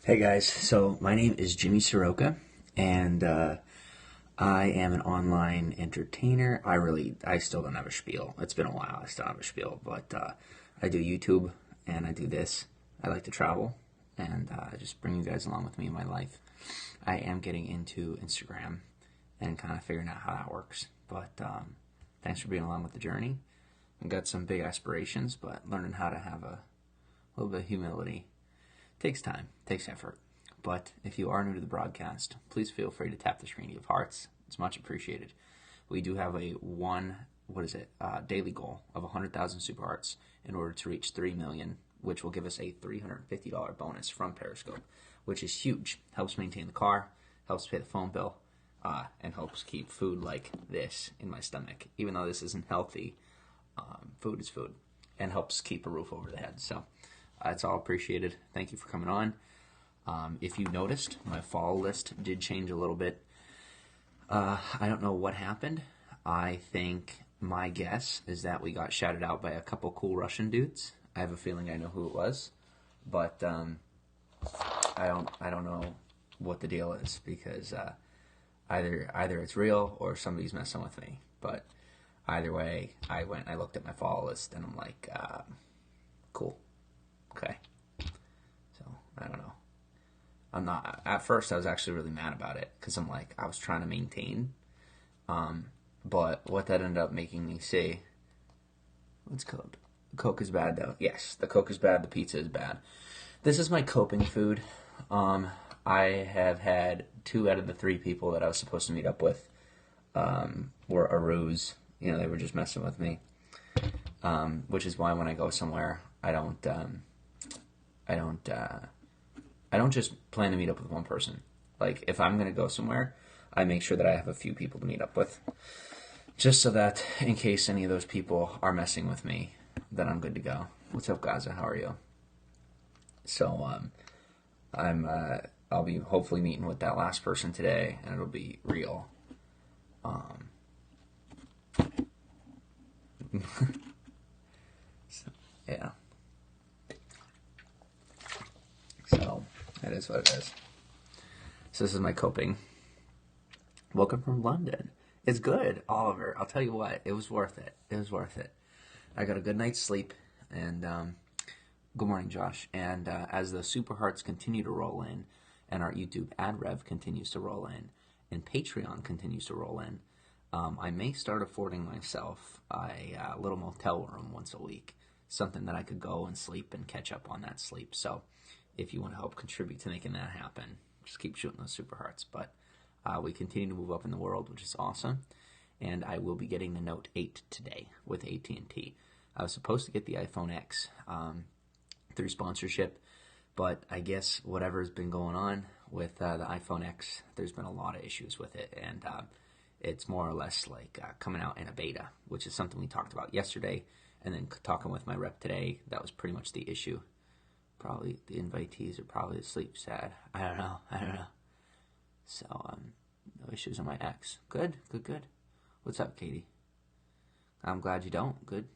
Hey guys, so my name is Jimmy Saroka, and I am an online entertainer. I still don't have a spiel. It's been a while. I still don't have a spiel, but I do YouTube and I do this. I like to travel and just bring you guys along with me in my life. I am getting into Instagram and kind of figuring out how that works. But thanks for being along with the journey. I've got some big aspirations, but learning how to have a little bit of humility takes time, takes effort. But if you are new to the broadcast, please feel free to tap the screen of hearts. It's much appreciated. We do have a daily goal of 100,000 super hearts in order to reach 3 million, which will give us a $350 bonus from Periscope, which is huge. Helps maintain the car, helps pay the phone bill, and helps keep food like this in my stomach. Even though this isn't healthy, food is food, and helps keep a roof over the head. So it's all appreciated. Thank you for coming on. If you noticed, my follow list did change a little bit. I don't know what happened. I think my guess is that we got shouted out by a couple cool Russian dudes. I have a feeling I know who it was, but I don't know what the deal is because either it's real or somebody's messing with me. But either way, I looked at my follow list and I'm like, cool. Okay. So, I don't know. At first I was actually really mad about it because I was trying to maintain. But what that ended up making me say, what's Coke? Coke is bad though. Yes, the Coke is bad, the pizza is bad. This is my coping food. I have had 2 out of the 3 people that I was supposed to meet up with were a ruse. They were just messing with me. Which is why when I go somewhere, I don't just plan to meet up with one person. Like, if I'm going to go somewhere, I make sure that I have a few people to meet up with. Just so that, in case any of those people are messing with me, then I'm good to go. What's up, Gaza? How are you? So, I'll be hopefully meeting with that last person today, and it'll be real. So, yeah. So, that is what it is. So this is my coping. Welcome from London. It's good, Oliver. I'll tell you what, it was worth it. It was worth it. I got a good night's sleep, and good morning, Josh. And as the Super Hearts continue to roll in, and our YouTube ad rev continues to roll in, and Patreon continues to roll in, I may start affording myself a little motel room once a week, something that I could go and sleep and catch up on that sleep. So if you want to help contribute to making that happen, just keep shooting those Super Hearts. But we continue to move up in the world, which is awesome. And I will be getting the Note 8 today with AT&T. I was supposed to get the iPhone X through sponsorship, but I guess whatever's been going on with the iPhone X, there's been a lot of issues with it. And it's more or less like coming out in a beta, which is something we talked about yesterday. And then talking with my rep today, that was pretty much the issue. Probably the invitees are probably asleep sad. I don't know. So, no issues on my ex. Good. What's up, Katie? I'm glad you don't. Good.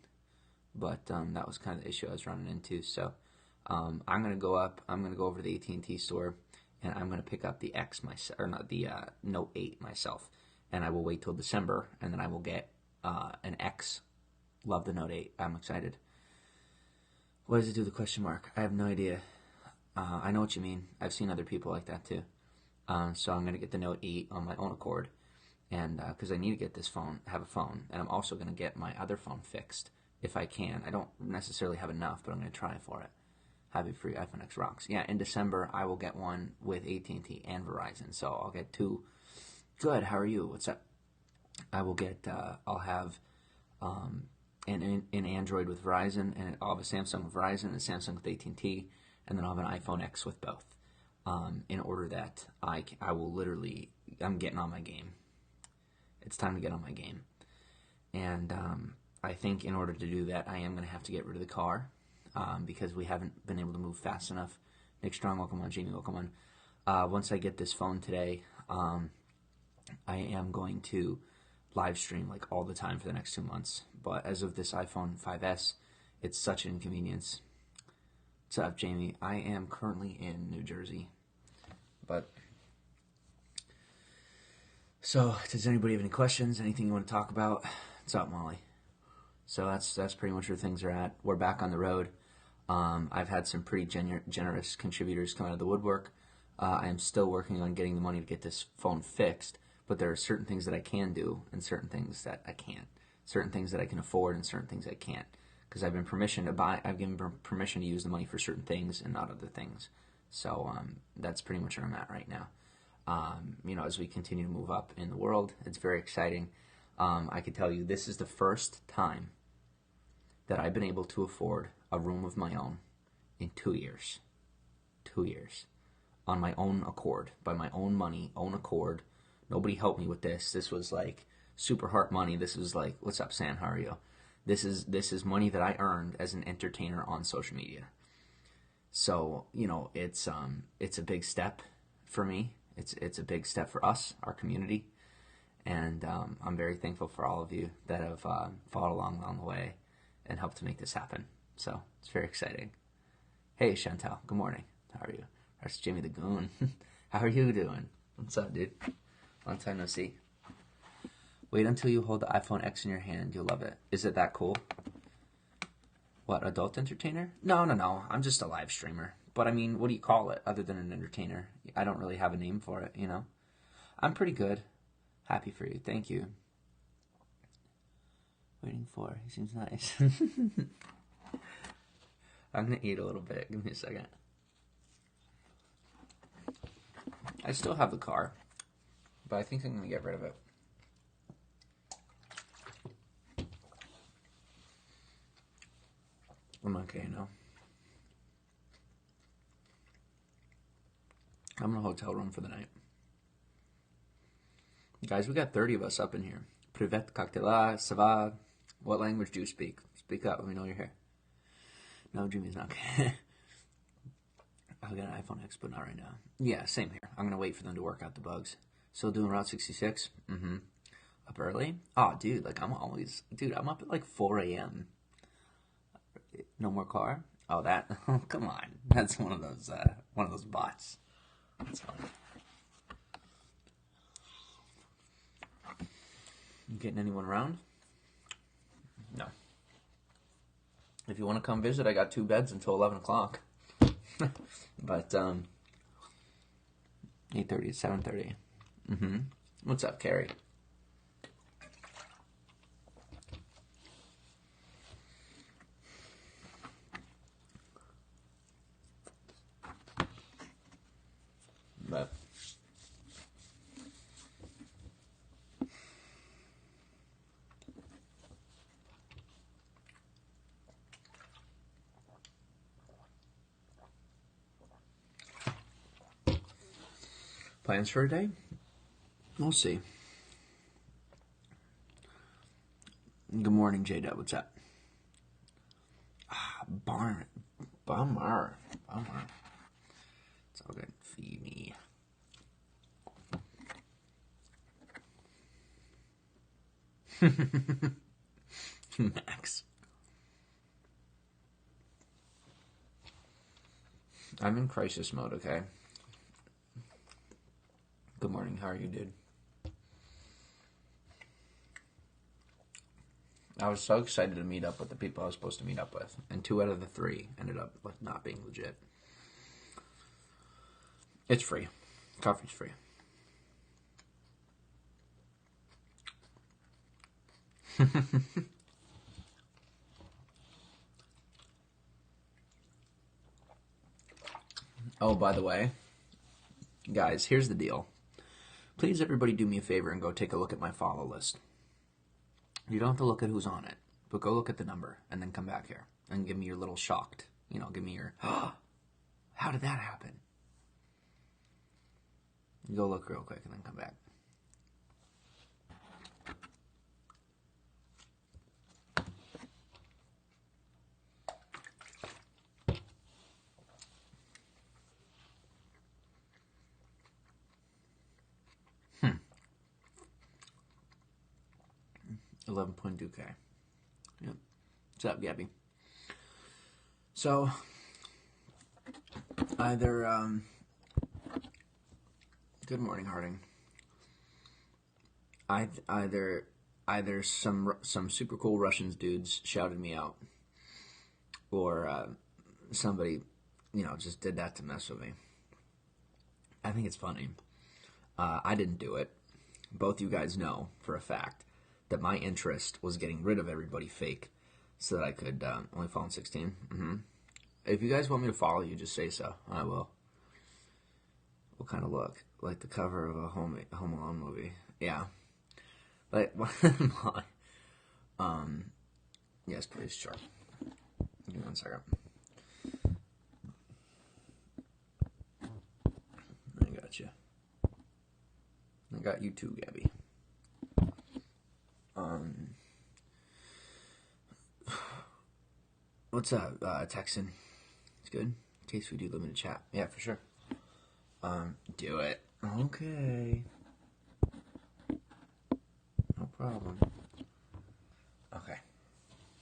But that was kind of the issue I was running into. So, I'm gonna go over to the AT&T store, and I'm gonna pick up the X myself, or not the Note 8 myself, and I will wait till December, and then I will get an X. Love the Note 8. I'm excited. What does it do, the question mark? I have no idea. I know what you mean. I've seen other people like that too. So I'm going to get the Note 8 on my own accord. And because I need to get this phone, have a phone. And I'm also going to get my other phone fixed if I can. I don't necessarily have enough, but I'm going to try for it. Happy free iPhone X rocks. Yeah, in December, I will get one with AT&T and Verizon. So I'll get 2. Good, how are you? What's up? I will get, I'll have... in Android with Verizon, and I'll have a Samsung with Verizon and a Samsung with AT&T, and then I'll have an iPhone X with both. In order that I will literally, I'm getting on my game. It's time to get on my game. And I think in order to do that, I am going to have to get rid of the car because we haven't been able to move fast enough. Nick Strong, welcome on. Jamie, welcome on. Once I get this phone today, I am going to live stream like all the time for the next 2 months. But as of this iPhone 5S, it's such an inconvenience. What's up, Jamie? I am currently in New Jersey. But, so, does anybody have any questions? Anything you want to talk about? What's up, Molly? So that's pretty much where things are at. We're back on the road. I've had some pretty generous contributors come out of the woodwork. I am still working on getting the money to get this phone fixed, but there are certain things that I can do and certain things that I can't. Certain things that I can afford and certain things I can't. Because I've given permission to use the money for certain things and not other things. So that's pretty much where I'm at right now. As we continue to move up in the world, it's very exciting. I can tell you this is the first time that I've been able to afford a room of my own in 2 years. 2 years. On my own accord, by my own money, own accord. Nobody helped me with this. This was like super hard money. This was like, what's up, San? How are you? This is money that I earned as an entertainer on social media. So, it's a big step for me. It's a big step for us, our community. And I'm very thankful for all of you that have followed along the way and helped to make this happen. So it's very exciting. Hey, Chantel. Good morning. How are you? That's Jimmy the Goon. How are you doing? What's up, dude? Long time no see. Wait until you hold the iPhone X in your hand. You'll love it. Is it that cool? What, adult entertainer? No. I'm just a live streamer. But I mean, what do you call it other than an entertainer? I don't really have a name for it, I'm pretty good. Happy for you. Thank you. Waiting for. He seems nice. I'm going to eat a little bit. Give me a second. I still have the car, but I think I'm going to get rid of it. I'm okay now. I'm in a hotel room for the night. Guys, we got 30 of us up in here. Privet, cocktaila, ça va? What language do you speak? Speak up, let me know you're here. No, Jimmy's not okay. I'll get an iPhone X, but not right now. Yeah, same here. I'm going to wait for them to work out the bugs. Still doing Route 66? Mm-hmm. Up early? Oh, dude, I'm up at 4 a.m. No more car? Oh, that? Oh, come on. That's one of those bots. That's fine. You getting anyone around? No. If you want to come visit, I got 2 beds until 11 o'clock. But 8:30 to 7:30. Mm-hmm. What's up, Carrie? But plans for a day? We'll see. Good morning, J-Dub. What's up? Bummer. It's all good. Feed me. Max. I'm in crisis mode, okay? Good morning. How are you, dude? I was so excited to meet up with the people I was supposed to meet up with, and 2 out of the 3 ended up not being legit. It's free. Coffee's free. Oh, by the way, guys, here's the deal. Please, everybody, do me a favor and go take a look at my follow list. You don't have to look at who's on it, but go look at the number and then come back here and give me your little shocked. Give me your, how did that happen? Go look real quick and then come back. $11.2K. Yep. What's up, Gabby? So, either good morning, Harding. Either some super cool Russian dudes shouted me out, or somebody, just did that to mess with me. I think it's funny. I didn't do it. Both you guys know for a fact that my interest was getting rid of everybody fake, so that I could only follow in 16. If you guys want me to follow you, just say so. I will. What kind of look? Like the cover of a Home Alone movie. Yeah. Like, yes, please, sure. Give me 1 second. I got you. I got you too, Gabby. What's up, Texan? It's good. In case we do limited chat. Yeah, for sure. Do it. Okay. No problem. Okay.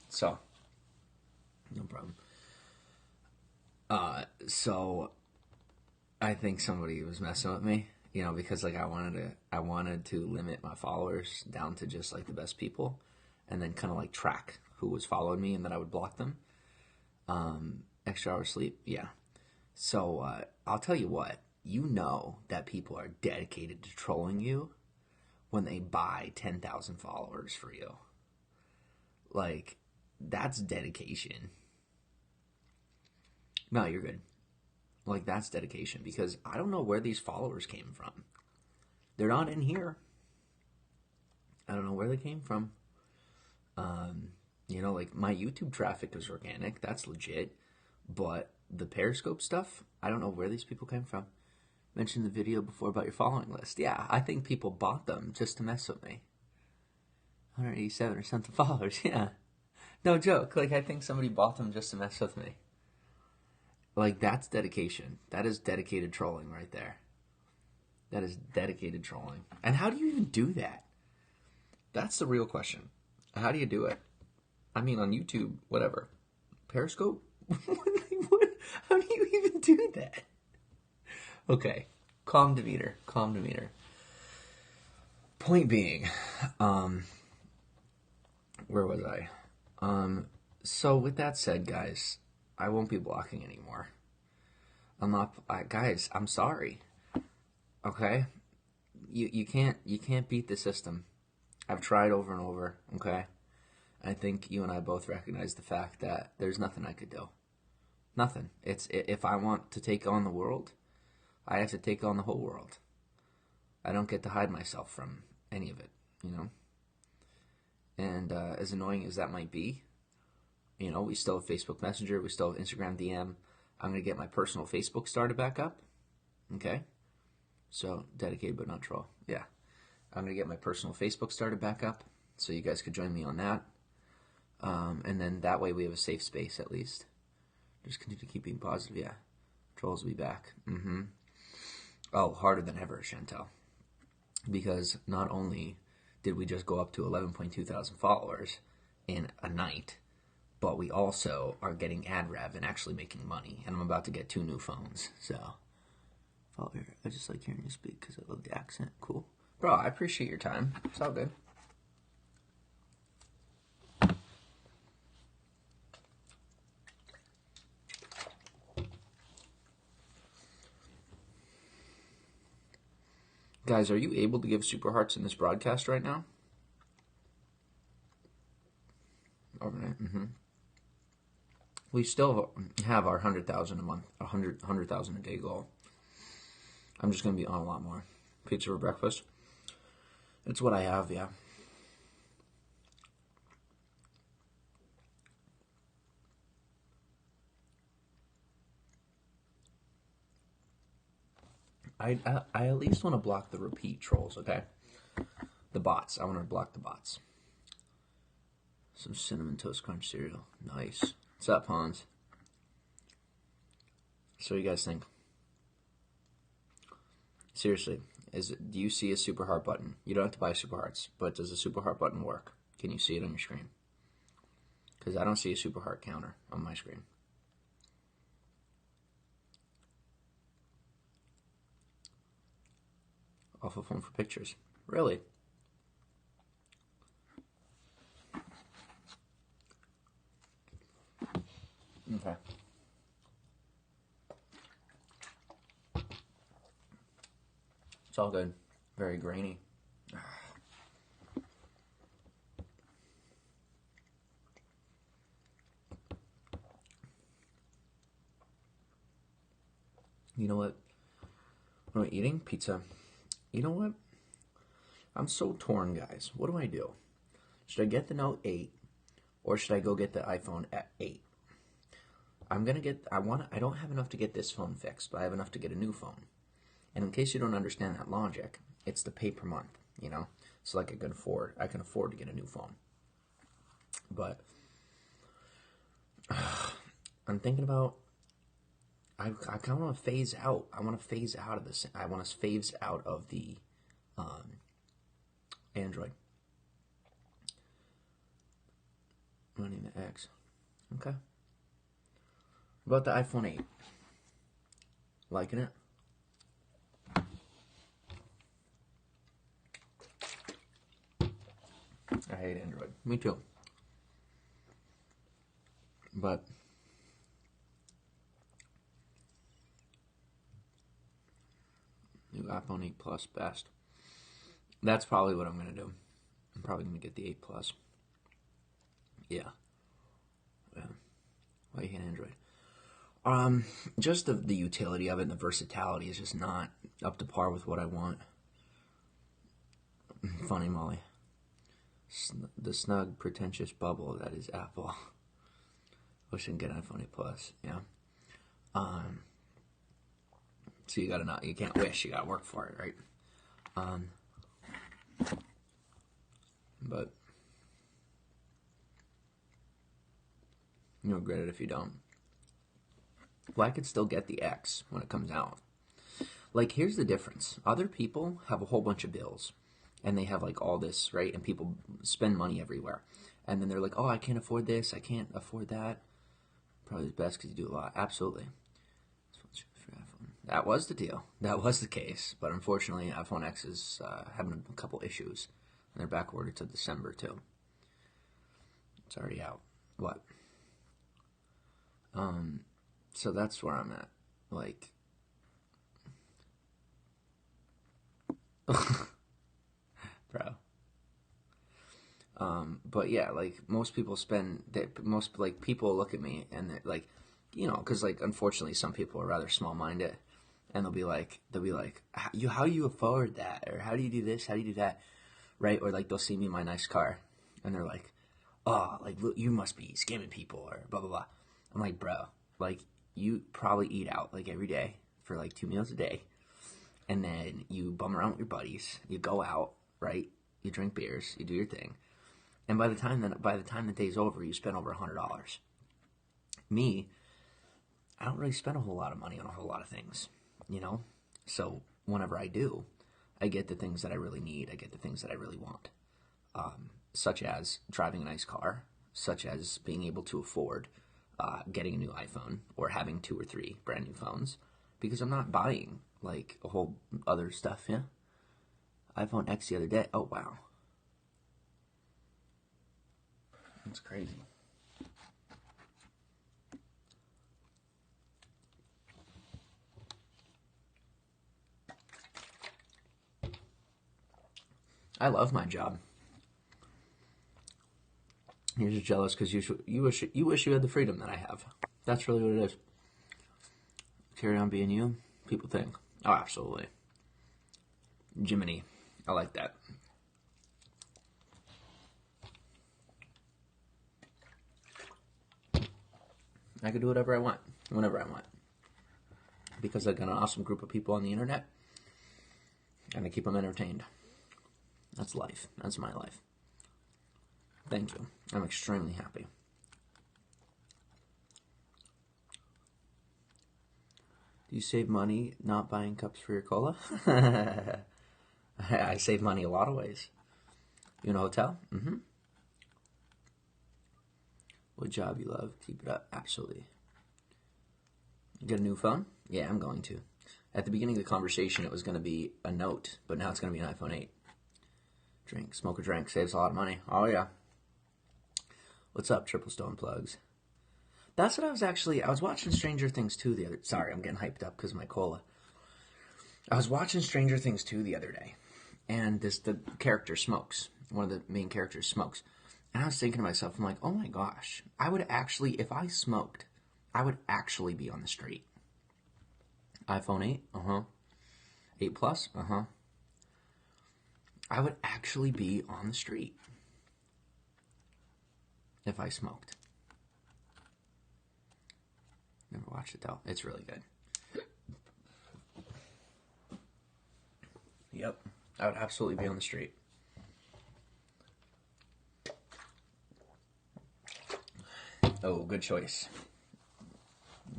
So, no problem. So I think somebody was messing with me, because like I wanted to limit my followers down to just like the best people, and then kind of like track who was following me, and then I would block them. Extra hour sleep, yeah. So I'll tell you what, that people are dedicated to trolling you when they buy 10,000 followers for you. Like, that's dedication. No, you're good. Like, that's dedication, because I don't know where these followers came from. They're not in here. I don't know where they came from. Like, my YouTube traffic is organic. That's legit. But the Periscope stuff, I don't know where these people came from. Mentioned the video before about your following list. Yeah, I think people bought them just to mess with me. 187 or something followers, yeah. No joke. Like, I think somebody bought them just to mess with me. Like, that's dedication. That is dedicated trolling right there. That is dedicated trolling. And how do you even do that? That's the real question. How do you do it? I mean, on YouTube, whatever. Periscope? What? How do you even do that? Okay. Calm demeanor. Point being, where was I? So with that said, guys, I won't be blocking anymore. Guys, I'm sorry. Okay? You can't beat the system. I've tried over and over, okay? I think you and I both recognize the fact that there's nothing I could do. Nothing. If I want to take on the world, I have to take on the whole world. I don't get to hide myself from any of it, And as annoying as that might be, we still have Facebook Messenger, we still have Instagram DM. I'm going to get my personal Facebook started back up, okay? So, dedicated but not troll, yeah. I'm going to get my personal Facebook started back up, so you guys could join me on that. And then that way we have a safe space at least. Just continue to keep being positive, yeah. Trolls will be back. Oh, harder than ever, Chantel. Because not only did we just go up to 11.2 thousand followers in a night, but we also are getting ad rev and actually making money. And I'm about to get 2 new phones, so. I just like hearing you speak because I love the accent. Cool. Bro, I appreciate your time. It's all good. Guys, are you able to give super hearts in this broadcast right now? All right. We still have our 100,000 a month, 100,000 a day goal. I'm just going to be on a lot more. Pizza for breakfast. It's what I have, yeah. I at least want to block the repeat trolls, okay? The bots. I want to block the bots. Some Cinnamon Toast Crunch cereal. Nice. What's up, Hans? So what do you guys think? Seriously, do you see a super heart button? You don't have to buy super hearts, but does a super heart button work? Can you see it on your screen? Because I don't see a super heart counter on my screen. off a phone for pictures. Really? Okay. It's all good. Very grainy. You know what? What am I eating? Pizza. You know what? I'm so torn, guys. What do I do? Should I get the Note 8 or should I go get the iPhone 8? I don't have enough to get this phone fixed, but I have enough to get a new phone. And in case you don't understand that logic, it's the pay per month, you know? So like I can afford to get a new phone. But I'm thinking about, I kind of want to phase out. I want to phase out of this. I want to phase out of the Android. Running the X. Okay. What about the iPhone 8? Liking it? I hate Android. Me too. But new iPhone 8 Plus best. That's probably what I'm going to do. I'm probably going to get the 8 Plus. Yeah. Why you hate Android? Just the utility of it and the versatility is just not up to par with what I want. Funny, Molly. The snug, pretentious bubble that is Apple. Wish I can get an iPhone 8 Plus. Yeah. So you can't wish, you gotta work for it, right? But you'll regret it if you don't. Well, I could still get the X when it comes out. Like, here's the difference. Other people have a whole bunch of bills, and they have, like, all this, right? And people spend money everywhere. And then they're like, oh, I can't afford this, I can't afford that. Probably the best because you do a lot. Absolutely. That was the deal. That was the case. But unfortunately, iPhone X is having a couple issues. And they're back ordered to December, too. It's already out. What? So that's where I'm at. Like, bro. But yeah, like most people people look at me and they're like, you know, because like unfortunately some people are rather small-minded, and they'll be like, how do you afford that, or how do you do this, how do you do that, right? Or like they'll see me in my nice car, and they're like, oh, like look, you must be scamming people or blah blah blah. I'm like, bro, like you probably eat out like every day for like 2 meals a day, and then you bum around with your buddies, you go out, right? You drink beers, you do your thing. And by the time the day's over, you spend over $100. Me, I don't really spend a whole lot of money on a whole lot of things, you know? So whenever I do, I get the things that I really need. I get the things that I really want, such as driving a nice car, such as being able to afford getting a new iPhone or having 2 or 3 brand new phones, because I'm not buying like a whole other stuff, yeah? iPhone X the other day. Oh, wow. That's crazy. I love my job. You're just jealous because you wish you had the freedom that I have. That's really what it is. Carry on being you, people think. Oh, absolutely. Jiminy. I like that. I can do whatever I want, whenever I want. Because I've got an awesome group of people on the internet, and I keep them entertained. That's life. That's my life. Thank you. I'm extremely happy. Do you save money not buying cups for your cola? I save money a lot of ways. You in a hotel? Mm-hmm. What job you love? Keep it up. Absolutely. Get a new phone? Yeah, I'm going to. At the beginning of the conversation, it was going to be a Note, but now it's going to be an iPhone 8. Smoke a drink, saves a lot of money. Oh, yeah. What's up, Triple Stone Plugs? That's what I was watching Stranger Things 2 the other... Sorry, I'm getting hyped up because of my cola. I was watching Stranger Things 2 the other day, and the character smokes. One of the main characters smokes. And I was thinking to myself, I'm like, oh my gosh, I would actually, if I smoked, I would actually be on the street. iPhone 8? Uh-huh. 8 Plus? Uh-huh. I would actually be on the street if I smoked. Never watched it, though. It's really good. Yep. I would absolutely be on the street. Oh, good choice.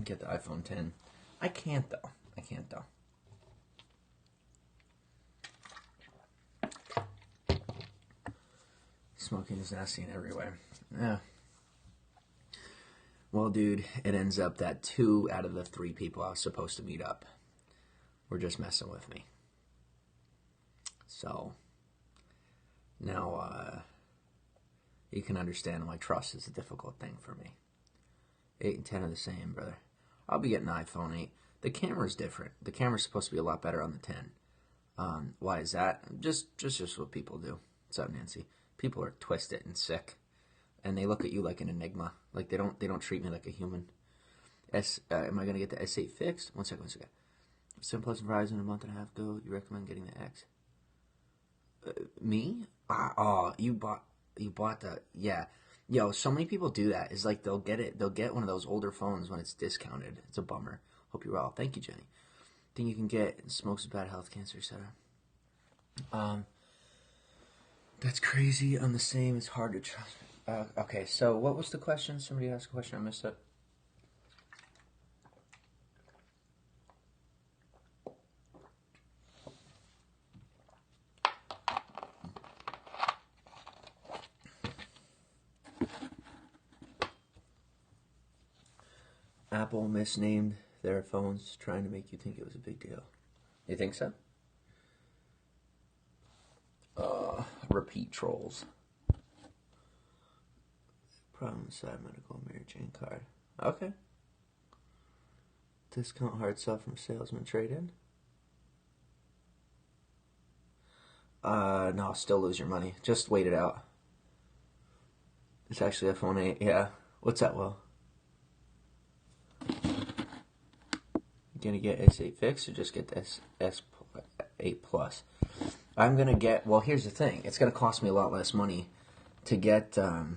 Get the iPhone 10. I can't, though. Smoking is nasty and everywhere. Yeah. Well, dude, it ends up that 2 out of the 3 people I was supposed to meet up were just messing with me. So, now, you can understand why trust is a difficult thing for me. 8 and 10 are the same, brother. I'll be getting an iPhone 8. The camera's different. The camera's supposed to be a lot better on the 10. Why is that? Just what people do. What's up, Nancy? People are twisted and sick, and they look at you like an enigma. Like they don't treat me like a human. Am I gonna get the S8 fixed? One second. 7 Plus and Verizon a month and a half ago. You recommend getting the X? Me? You bought the, yeah. Yo, so many people do that. It's like they'll get one of those older phones when it's discounted. It's a bummer. Hope you're well. Thank you, Jenny. Thing you can get, smokes is bad, health, cancer, etc. That's crazy. I'm the same. It's hard to trust. Okay, so what was the question? Somebody asked a question. I missed it. Apple misnamed their phones, trying to make you think it was a big deal. You think so? Repeat trolls. Problem side medical Mary Jane card. Okay. Discount hard sell from salesman trade-in. No, still lose your money. Just wait it out. It's actually iPhone 8. Yeah. What's that, Will? You gonna get S8 fixed or just get the S8 Plus? I'm gonna get. Well, here's the thing. It's gonna cost me a lot less money to get the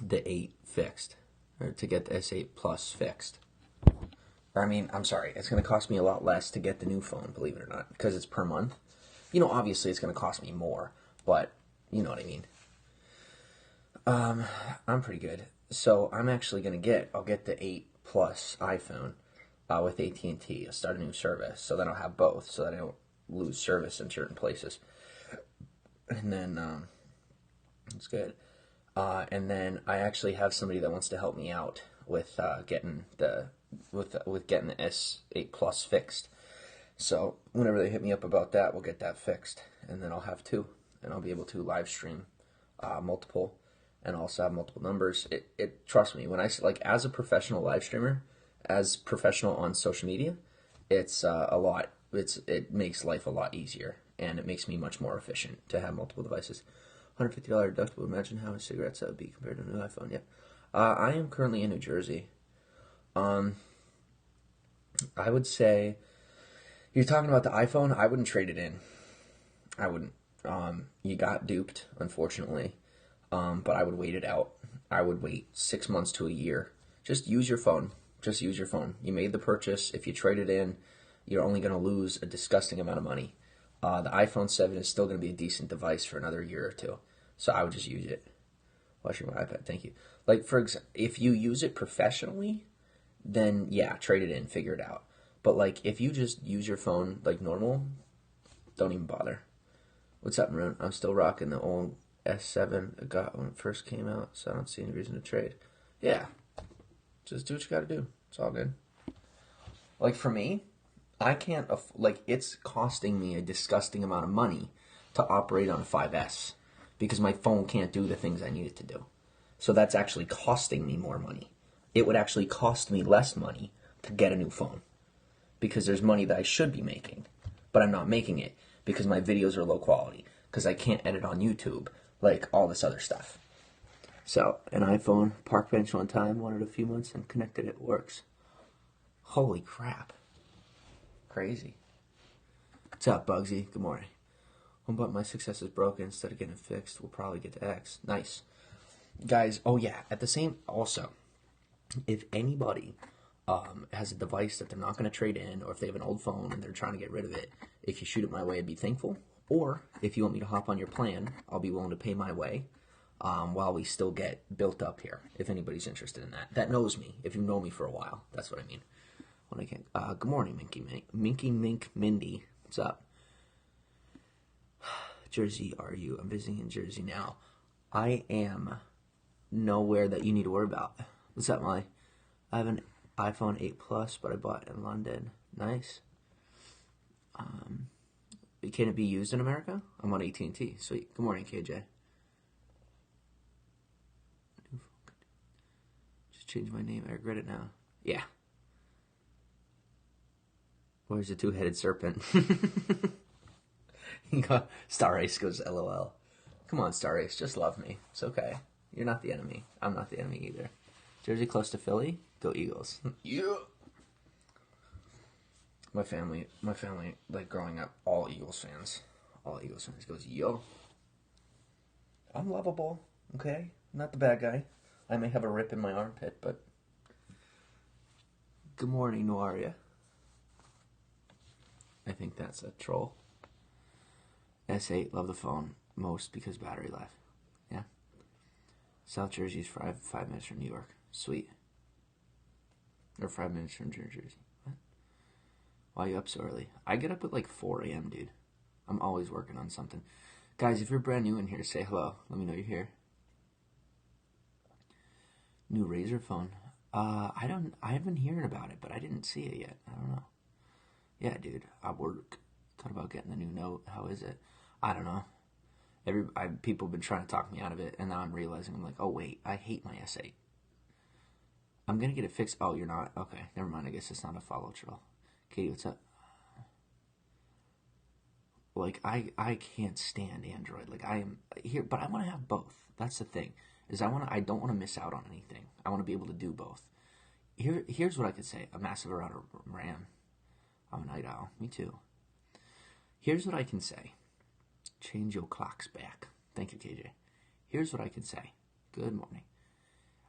8 fixed, or to get the S8 Plus fixed. I'm sorry. It's gonna cost me a lot less to get the new phone. Believe it or not, because it's per month. Obviously, it's gonna cost me more, but you know what I mean. I'm pretty good. So I'm actually I'll get the 8 Plus iPhone with AT&T. I'll start a new service, so then I'll have both, so that I don't lose service in certain places. And then it's good. And then I actually have somebody that wants to help me out with getting the S8 Plus fixed. So whenever they hit me up about that, we'll get that fixed, and then I'll have 2, and I'll be able to live stream multiple, and also have multiple numbers. Trust me, when I as a professional live streamer, as professional on social media, it's a lot. It makes life a lot easier, and it makes me much more efficient to have multiple devices. $150 deductible. Imagine how much cigarettes that would be compared to a new iPhone. Yeah, I am currently in New Jersey. I would say, you're talking about the iPhone. I wouldn't trade it in. I wouldn't. You got duped, unfortunately. But I would wait it out. I would wait 6 months to a year. Just use your phone. You made the purchase. If you trade it in, you're only going to lose a disgusting amount of money. The iPhone 7 is still going to be a decent device for another year or 2. So I would just use it. Watching my iPad, thank you. For example, if you use it professionally, then yeah, trade it in, figure it out. But if you just use your phone like normal, don't even bother. What's up, Maroon? I'm still rocking the old S7 I got when it first came out, so I don't see any reason to trade. Yeah, just do what you got to do. It's all good. For me, I can't, like, it's costing me a disgusting amount of money to operate on a 5S because my phone can't do the things I need it to do. So that's actually costing me more money. It would actually cost me less money to get a new phone because there's money that I should be making, but I'm not making it because my videos are low quality, because I can't edit on YouTube, like all this other stuff. So, an iPhone, park bench one time, wanted a few months, and connected it, works. Holy crap. Crazy. What's up, Bugsy? Good morning. But my success is broken. Instead of getting it fixed, we'll probably get to X. Nice. Guys, oh yeah, at the same, also, if anybody has a device that they're not going to trade in, or if they have an old phone and they're trying to get rid of it, if you shoot it my way, I'd be thankful. Or if you want me to hop on your plan, I'll be willing to pay my way while we still get built up here, if anybody's interested in that. That knows me. If you know me for a while, that's what I mean. When I can, good morning, Minky Mink Mindy. What's up? Jersey, are you? I'm visiting in Jersey now. I am nowhere that you need to worry about. What's up, Molly? I have an iPhone 8 Plus, but I bought it in London. Nice. Can it be used in America? I'm on AT&T. Sweet. Good morning, KJ. Just changed my name. I regret it now. Yeah. Where's the two-headed serpent? Star Ace goes LOL. Come on, Star Ace. Just love me. It's okay. You're not the enemy. I'm not the enemy either. Jersey close to Philly? Go Eagles. Yeah. My family, like growing up, all Eagles fans. All Eagles fans goes, yo. I'm lovable, okay? I'm not the bad guy. I may have a rip in my armpit, but... Good morning, Noiria. I think that's a troll. S8, love the phone most because battery life. Yeah. South Jersey's 5 minutes from New York. Sweet. Or 5 minutes from New Jersey. What? Why are you up so early? I get up at like 4 a.m., dude. I'm always working on something. Guys, if you're brand new in here, say hello. Let me know you're here. New Razer phone. I've been hearing about it, but I didn't see it yet. I don't know. Yeah, dude, I work. Thought about getting the new Note. How is it? I don't know. People have been trying to talk me out of it, and now I'm realizing, I'm like, oh wait, I hate my S8. I'm gonna get it fixed. Oh, you're not? Okay, never mind. I guess it's not a follow troll. Katie, what's up? Like, I can't stand Android. Like, I am here, but I want to have both. That's the thing. Is I don't want to miss out on anything. I want to be able to do both. Here's what I could say. A massive amount of RAM. I'm a night owl. Me too. Here's what I can say. Change your clocks back. Thank you, KJ. Here's what I can say. Good morning.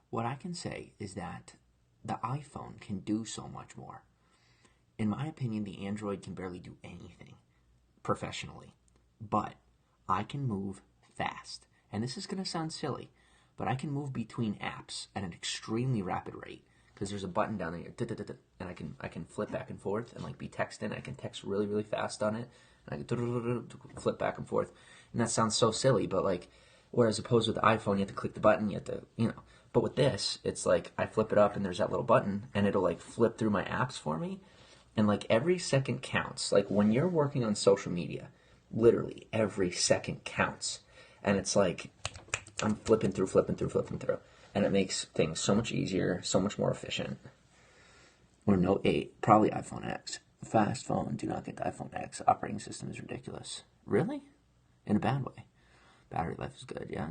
What I can say is that the iPhone can do so much more. In my opinion, the Android can barely do anything professionally. But I can move fast. And this is going to sound silly, but I can move between apps at an extremely rapid rate. Because there's a button down there, and I can flip back and forth and like be texting. I can text really, really fast on it, and I can flip back and forth. And that sounds so silly, but like, whereas opposed with the iPhone, you have to click the button, you have to, you know. But with this, it's like I flip it up, and there's that little button, and it'll like flip through my apps for me, and like every second counts. Like when you're working on social media, literally every second counts, and it's like I'm flipping through. And it makes things so much easier, so much more efficient. Or Note 8, probably iPhone X. Fast phone, do not get the iPhone X. Operating system is ridiculous. Really? In a bad way. Battery life is good, yeah?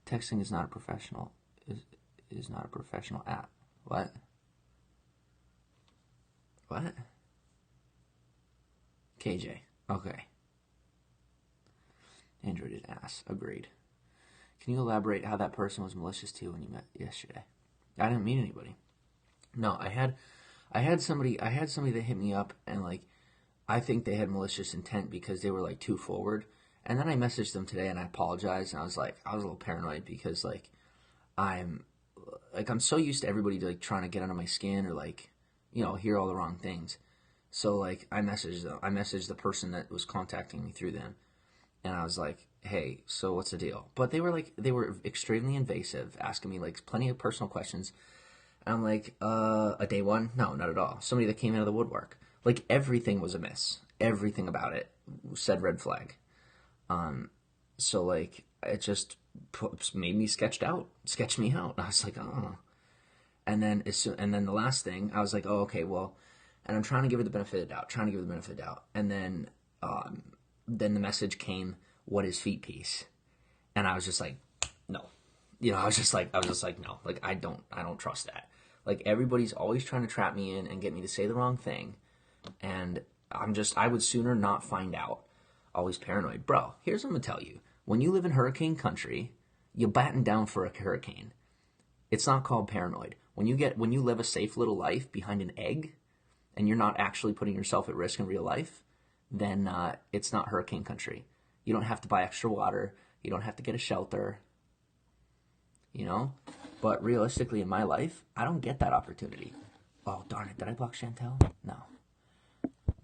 Texting is not a professional, is not a professional app. What? What? KJ, okay. Android is ass, agreed. Can you elaborate how that person was malicious to you when you met yesterday? I didn't meet anybody. No, I had somebody that hit me up, and like I think they had malicious intent because they were like too forward. And then I messaged them today and I apologized, and I was a little paranoid because like I'm so used to everybody like trying to get under my skin or like, you know, hear all the wrong things. So like I messaged the person that was contacting me through them, and I was like, hey, so what's the deal? But they were extremely invasive, asking me like plenty of personal questions. And I'm like, a day one? No, not at all. Somebody that came out of the woodwork. Like, everything was amiss. Everything about it said red flag. So, like, it just made me sketch me out. I was like, oh. And then the last thing, I was like, oh, okay, well, and I'm trying to give her the benefit of the doubt, And then the message came, what is feet piece? And I was just like, no. I was just like, no. Like, I don't trust that. Like, everybody's always trying to trap me in and get me to say the wrong thing. And I would sooner not find out. Always paranoid. Bro, here's what I'm going to tell you. When you live in hurricane country, you batten down for a hurricane. It's not called paranoid. When you live a safe little life behind an egg, and you're not actually putting yourself at risk in real life, then it's not hurricane country. You don't have to buy extra water. You don't have to get a shelter. But realistically, in my life, I don't get that opportunity. Oh, darn it. Did I block Chantel? No.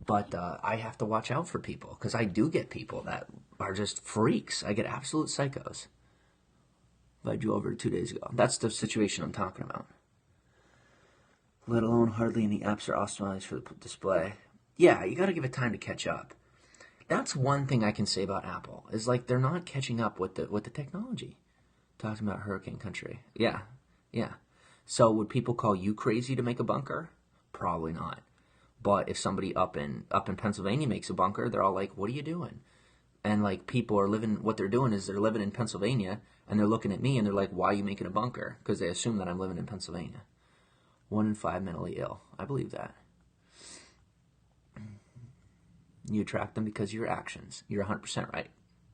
But I have to watch out for people, because I do get people that are just freaks. I get absolute psychos. I drew over 2 days ago. That's the situation I'm talking about. Let alone hardly any apps are optimized for the display. Yeah, you got to give it time to catch up. That's one thing I can say about Apple, is like they're not catching up with the technology. Talking about hurricane country. Yeah. So would people call you crazy to make a bunker? Probably not. But if somebody up in Pennsylvania makes a bunker, they're all like, what are you doing? And like, people are what they're doing is they're living in Pennsylvania, and they're looking at me and they're like, why are you making a bunker? Because they assume that I'm living in Pennsylvania. 1 in 5 mentally ill. I believe that. You attract them because of your actions. You're 100% right.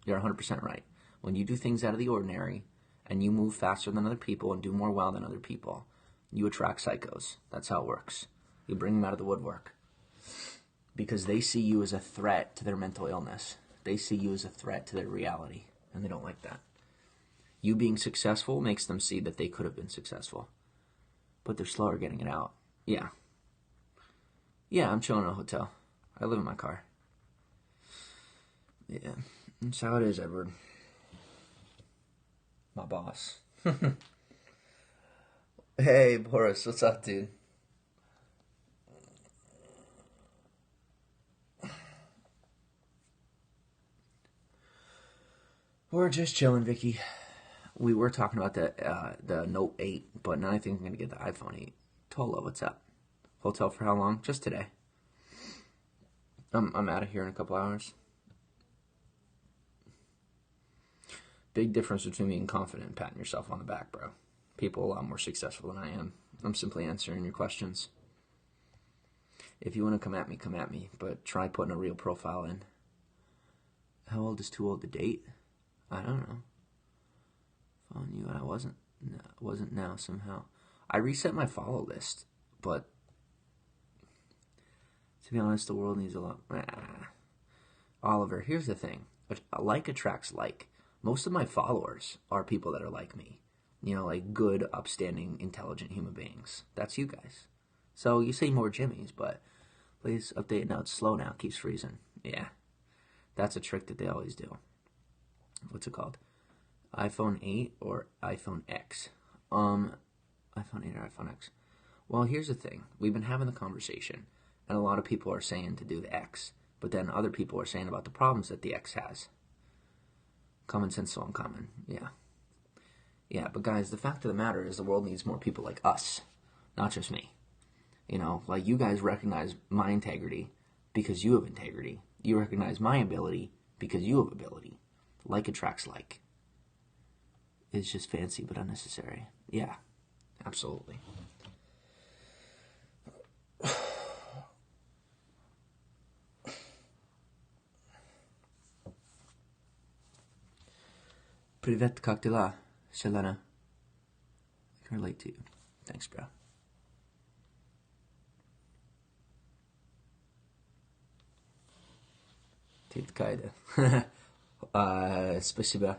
You're 100% right. When you do things out of the ordinary, and you move faster than other people and do more well than other people, you attract psychos. That's how it works. You bring them out of the woodwork. Because they see you as a threat to their mental illness. They see you as a threat to their reality, and they don't like that. You being successful makes them see that they could have been successful, but they're slower getting it out. Yeah, I'm chilling in a hotel. I live in my car. Yeah, that's how it is, Edward. My boss. Hey, Boris, what's up, dude? We're just chilling, Vicky. We were talking about the Note 8, but now I think I'm going to get the iPhone 8. Tola, what's up? Hotel for how long? Just today. I'm out of here in a couple hours. Big difference between being confident and patting yourself on the back, bro. People a lot more successful than I am. I'm simply answering your questions. If you want to come at me, but try putting a real profile in. How old is too old to date? I don't know. Following you, and I wasn't now somehow. I reset my follow list, but to be honest, the world needs a lot. Oliver, here's the thing. A like attracts like. Most of my followers are people that are like me. Like good, upstanding, intelligent human beings. That's you guys. So you say more Jimmys, but please update now. It's slow now. Keeps freezing. Yeah. That's a trick that they always do. What's it called? iPhone 8 or iPhone X? iPhone 8 or iPhone X? Well, here's the thing. We've been having the conversation, and a lot of people are saying to do the X, but then other people are saying about the problems that the X has. Common sense so uncommon. Yeah, but guys, the fact of the matter is the world needs more people like us, not just me. Like you guys recognize my integrity because you have integrity. You recognize my ability because you have ability. Like attracts like. It's just fancy but unnecessary. Yeah, absolutely. Privet, как дела, Selena? I can relate to you. Thanks, bro. Titkajde. Спасибо.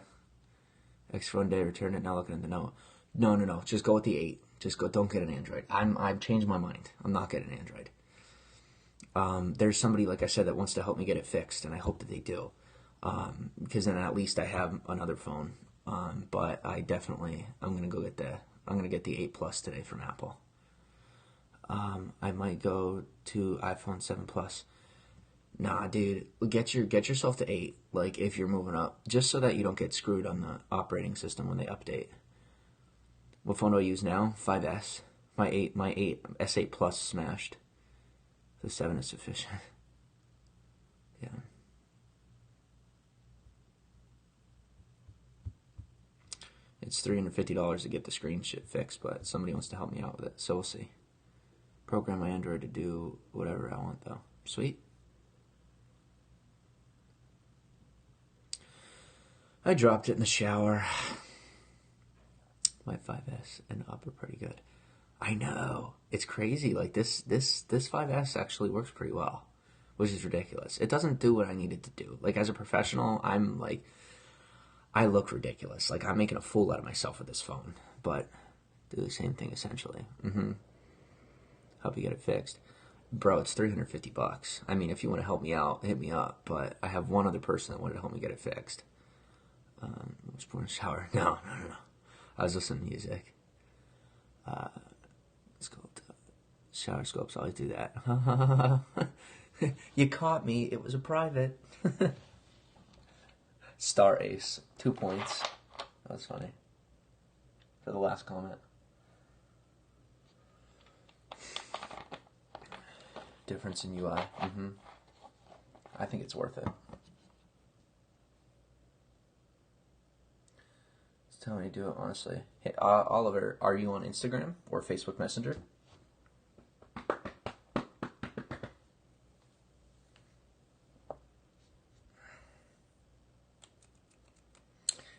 X for one day, return it, now looking at the note. No. Just go with the 8. Just go, don't get an Android. I've changed my mind. I'm not getting an Android. There's somebody, like I said, that wants to help me get it fixed, and I hope that they do. Because then at least I have another phone. But I'm gonna get the 8 Plus today from Apple. I might go to iPhone 7 Plus. Nah, dude, get yourself to 8. Like if you're moving up, just so that you don't get screwed on the operating system when they update. What phone do I use now? 5S. My 8 S8 Plus smashed. The 7 is sufficient. Yeah. It's $350 to get the screen shit fixed, but somebody wants to help me out with it, so we'll see. Program my Android to do whatever I want, though. Sweet. I dropped it in the shower. My 5S and up are pretty good. I know. It's crazy. Like this 5S actually works pretty well, which is ridiculous. It doesn't do what I need it to do. Like as a professional, I'm like, I look ridiculous. Like I'm making a fool out of myself with this phone, but do the same thing essentially. Help you get it fixed. Bro, it's $350. I mean, if you want to help me out, hit me up. But I have one other person that wanted to help me get it fixed. Was pouring a shower. No. I was listening to music. It's called shower scopes. I always do that. You caught me. It was a private. Star Ace. 2 points. That's funny. For the last comment. Difference in UI. I think it's worth it. Tell me to do it honestly. Hey, Oliver, are you on Instagram or Facebook Messenger?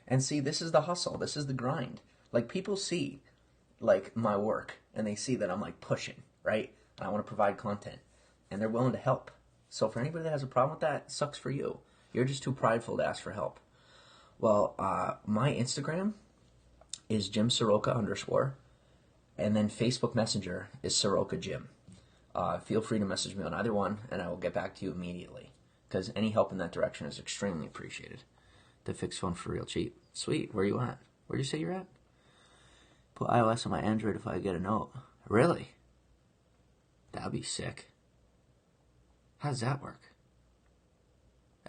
And see, this is the hustle. This is the grind. Like people see, like my work, and they see that I'm like pushing, right? And I want to provide content, and they're willing to help. So for anybody that has a problem with that, sucks for you. You're just too prideful to ask for help. Well, my Instagram is Jim Saroka _, and then Facebook Messenger is Saroka Jim. Feel free to message me on either one, and I will get back to you immediately. Because any help in that direction is extremely appreciated. To fix phone for real cheap. Sweet. Where you at? Where'd you say you're at? Put iOS on my Android if I get a note. Really? That'd be sick. How does that work?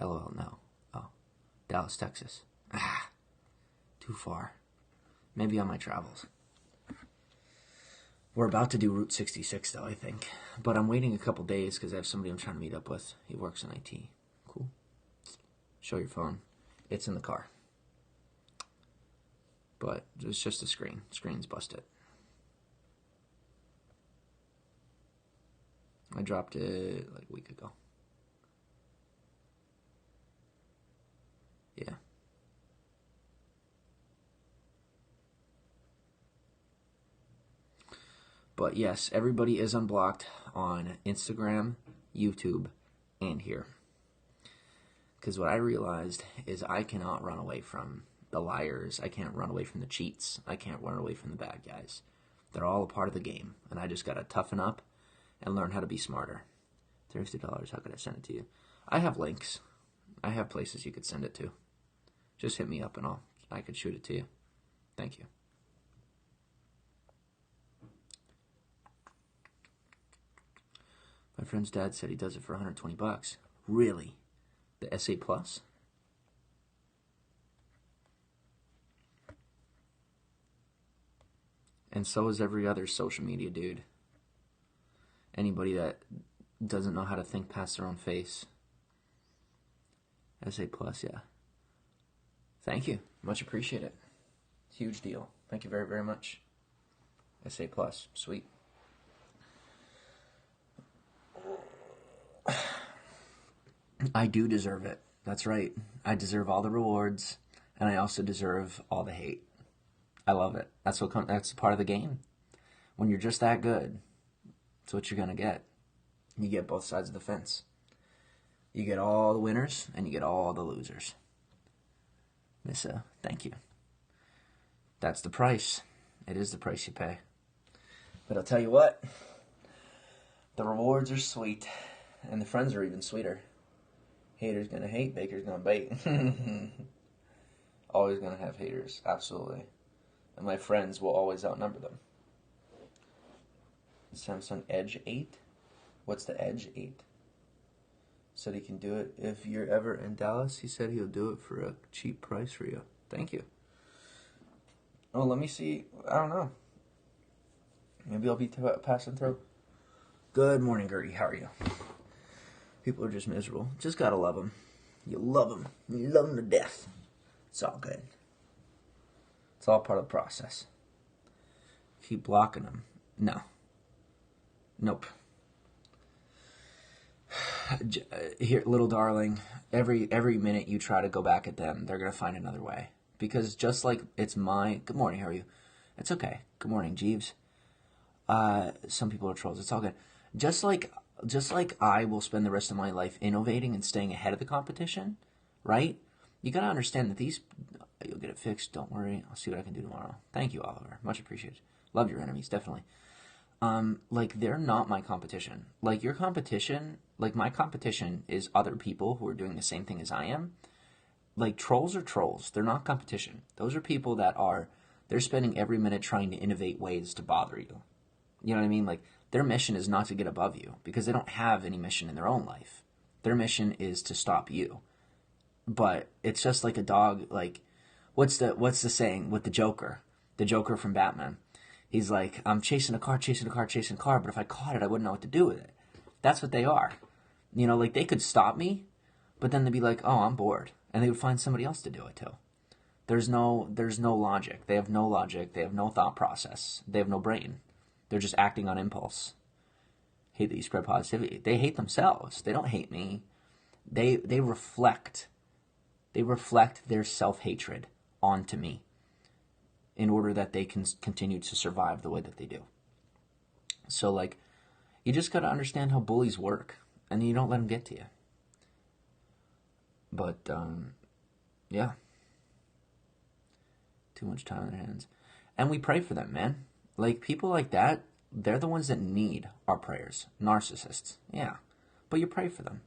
LOL, no. Oh, Dallas, Texas. Too far. Maybe on my travels. We're about to do Route 66 though, I think. But I'm waiting a couple days because I have somebody I'm trying to meet up with. He works in IT. Cool. Show your phone. It's in the car. But it's just a screen. Screen's busted. I dropped it like a week ago. Yeah. But yes, everybody is unblocked on Instagram, YouTube, and here. Because what I realized is I cannot run away from the liars. I can't run away from the cheats. I can't run away from the bad guys. They're all a part of the game. And I just got to toughen up and learn how to be smarter. $30, how could I send it to you? I have links. I have places you could send it to. Just hit me up and I could shoot it to you. Thank you. My friend's dad said he does it for $120. Really? The S8 Plus? And so is every other social media dude. Anybody that doesn't know how to think past their own face. S8 Plus, yeah. Thank you. Much appreciated. Huge deal. Thank you very, very much. S8 Plus. Sweet. I do deserve it. That's right. I deserve all the rewards, and I also deserve all the hate. I love it. That's part of the game. When you're just that good, that's what you're gonna get. You get both sides of the fence. You get all the winners, and you get all the losers. Missa, thank you. That's the price. It is the price you pay. But I'll tell you what, the rewards are sweet, and the friends are even sweeter. Haters gonna hate, baker's gonna bake. Always gonna have haters, absolutely. And my friends will always outnumber them. Samsung Edge 8. What's the Edge 8? Said he can do it. If you're ever in Dallas, he said he'll do it for a cheap price for you. Thank you. Oh, let me see. I don't know. Maybe I'll be passing through. Good morning, Gertie. How are you? People are just miserable. Just gotta love them. You love them. You love them to death. It's all good. It's all part of the process. Keep blocking them. No. Nope. Here, little darling, every minute you try to go back at them, they're going to find another way. Because just like it's my... Good morning, how are you? It's okay. Good morning, Jeeves. Some people are trolls. It's all good. Just like I will spend the rest of my life innovating and staying ahead of the competition, right? You got to understand that these... You'll get it fixed. Don't worry. I'll see what I can do tomorrow. Thank you, Oliver. Much appreciated. Love your enemies, definitely. Like, they're not my competition. Like, your competition... Like, my competition is other people who are doing the same thing as I am. Like, trolls are trolls. They're not competition. Those are people that are... They're spending every minute trying to innovate ways to bother you. You know what I mean? Like, their mission is not to get above you because they don't have any mission in their own life. Their mission is to stop you. But it's just like a dog, like... What's the saying with the Joker? The Joker from Batman. He's like, I'm chasing a car, but if I caught it, I wouldn't know what to do with it. That's what they are. You know, like, they could stop me, but then they'd be like, oh, I'm bored. And they would find somebody else to do it too. There's no logic. They have no logic. They have no thought process. They have no brain. They're just acting on impulse. Hate that you spread positivity. They hate themselves. They don't hate me. They reflect their self-hatred onto me in order that they can continue to survive the way that they do. So, like, you just got to understand how bullies work, and you don't let them get to you. But, yeah. Too much time on their hands. And we pray for them, man. Like, people like that, they're the ones that need our prayers. Narcissists. Yeah. But you pray for them.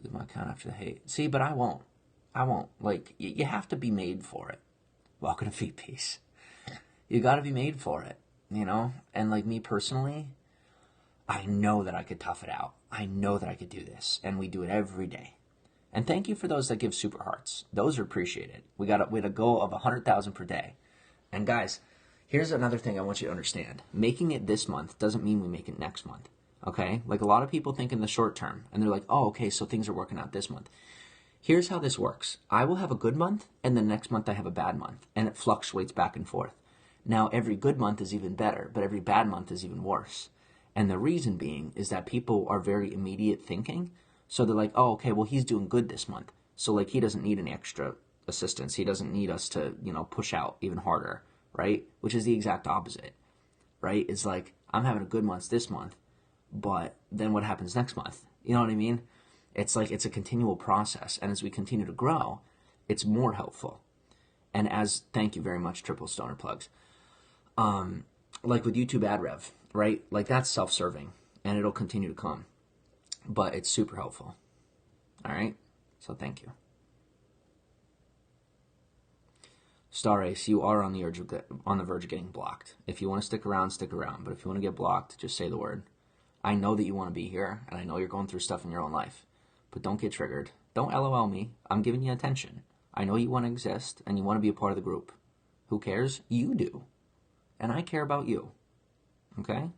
Leave my account after the hate. See, but I won't. Like, you have to be made for it. Welcome to Feet Peace. You got to be made for it, you know? And, like, me personally, I know that I could tough it out. I know that I could do this. And we do it every day. And thank you for those that give super hearts. Those are appreciated. We had a goal of 100,000 per day. And, guys, here's another thing I want you to understand. Making it this month doesn't mean we make it next month, okay? Like, a lot of people think in the short term. And they're like, oh, okay, so things are working out this month. Here's how this works. I will have a good month, and the next month I have a bad month, and it fluctuates back and forth. Now, every good month is even better, but every bad month is even worse. And the reason being is that people are very immediate thinking, so they're like, oh, okay, well, he's doing good this month, so, like, he doesn't need any extra assistance. He doesn't need us to, you know, push out even harder, right? Which is the exact opposite, right? It's like, I'm having a good month this month, but then what happens next month? You know what I mean? It's like it's a continual process, and as we continue to grow, it's more helpful. And thank you very much, Triple Stoner Plugs. Like with YouTube ad rev, right? Like, that's self-serving, and it'll continue to come. But it's super helpful. All right? So thank you. Star Ace, you are on the verge of getting blocked. If you want to stick around, stick around. But if you want to get blocked, just say the word. I know that you want to be here, and I know you're going through stuff in your own life. But don't get triggered. Don't LOL me. I'm giving you attention. I know you want to exist, and you want to be a part of the group. Who cares? You do. And I care about you. Okay?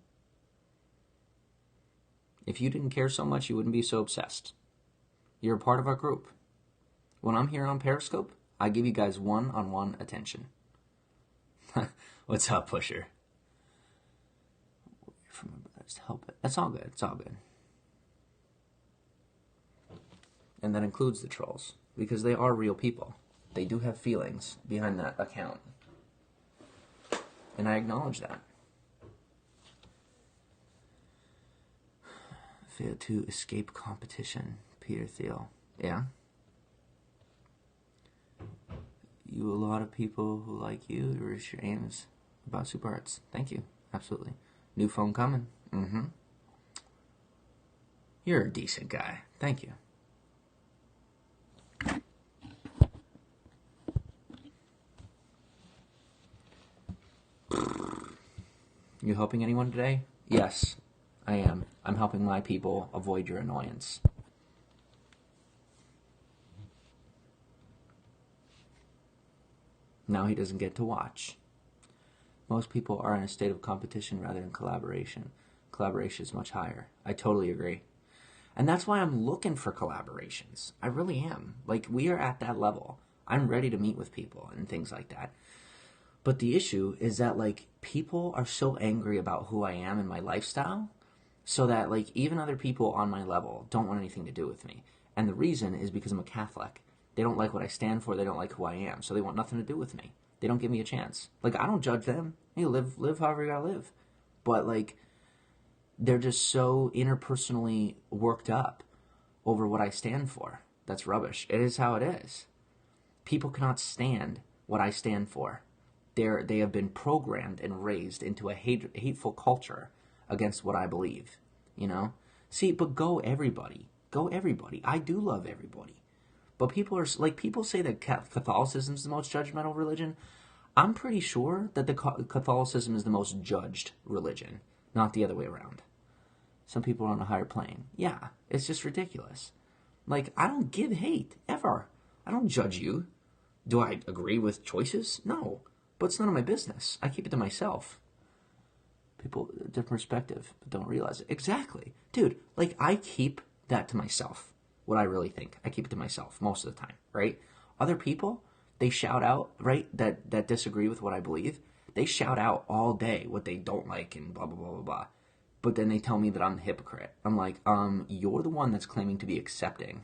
If you didn't care so much, you wouldn't be so obsessed. You're a part of our group. When I'm here on Periscope, I give you guys one-on-one attention. What's up, Pusher? Help it. That's all good. It's all good. And that includes the trolls, because they are real people. They do have feelings behind that account. And I acknowledge that. Fail to escape competition, Peter Thiel. Yeah? You, a lot of people who like you, reach your aims about super arts. Thank you. Absolutely. New phone coming. Mm-hmm. You're a decent guy. Thank you. You helping anyone today? Yes, I am. I'm helping my people avoid your annoyance. Now he doesn't get to watch. Most people are in a state of competition rather than collaboration. Collaboration is much higher. I totally agree. And that's why I'm looking for collaborations. I really am. Like, we are at that level. I'm ready to meet with people and things like that. But the issue is that, like, people are so angry about who I am and my lifestyle, so that, like, even other people on my level don't want anything to do with me. And the reason is because I'm a Catholic. They don't like what I stand for. They don't like who I am. So they want nothing to do with me. They don't give me a chance. Like, I don't judge them. Hey, live however you gotta live. But, like, they're just so interpersonally worked up over what I stand for. That's rubbish. It is how it is. People cannot stand what I stand for. They have been programmed and raised into a hateful culture against what I believe, you know? See, but go everybody. Go everybody. I do love everybody. But people are, like, people say that Catholicism is the most judgmental religion. I'm pretty sure that the Catholicism is the most judged religion, not the other way around. Some people are on a higher plane. Yeah, it's just ridiculous. Like, I don't give hate, ever. I don't judge you. Do I agree with choices? No. But it's none of my business. I keep it to myself. People, different perspective, but don't realize it. Exactly. Dude, like, I keep that to myself. What I really think. I keep it to myself most of the time, right? Other people, they shout out, right, that disagree with what I believe. They shout out all day what they don't like and blah, blah, blah, blah, blah. But then they tell me that I'm the hypocrite. I'm like, you're the one that's claiming to be accepting.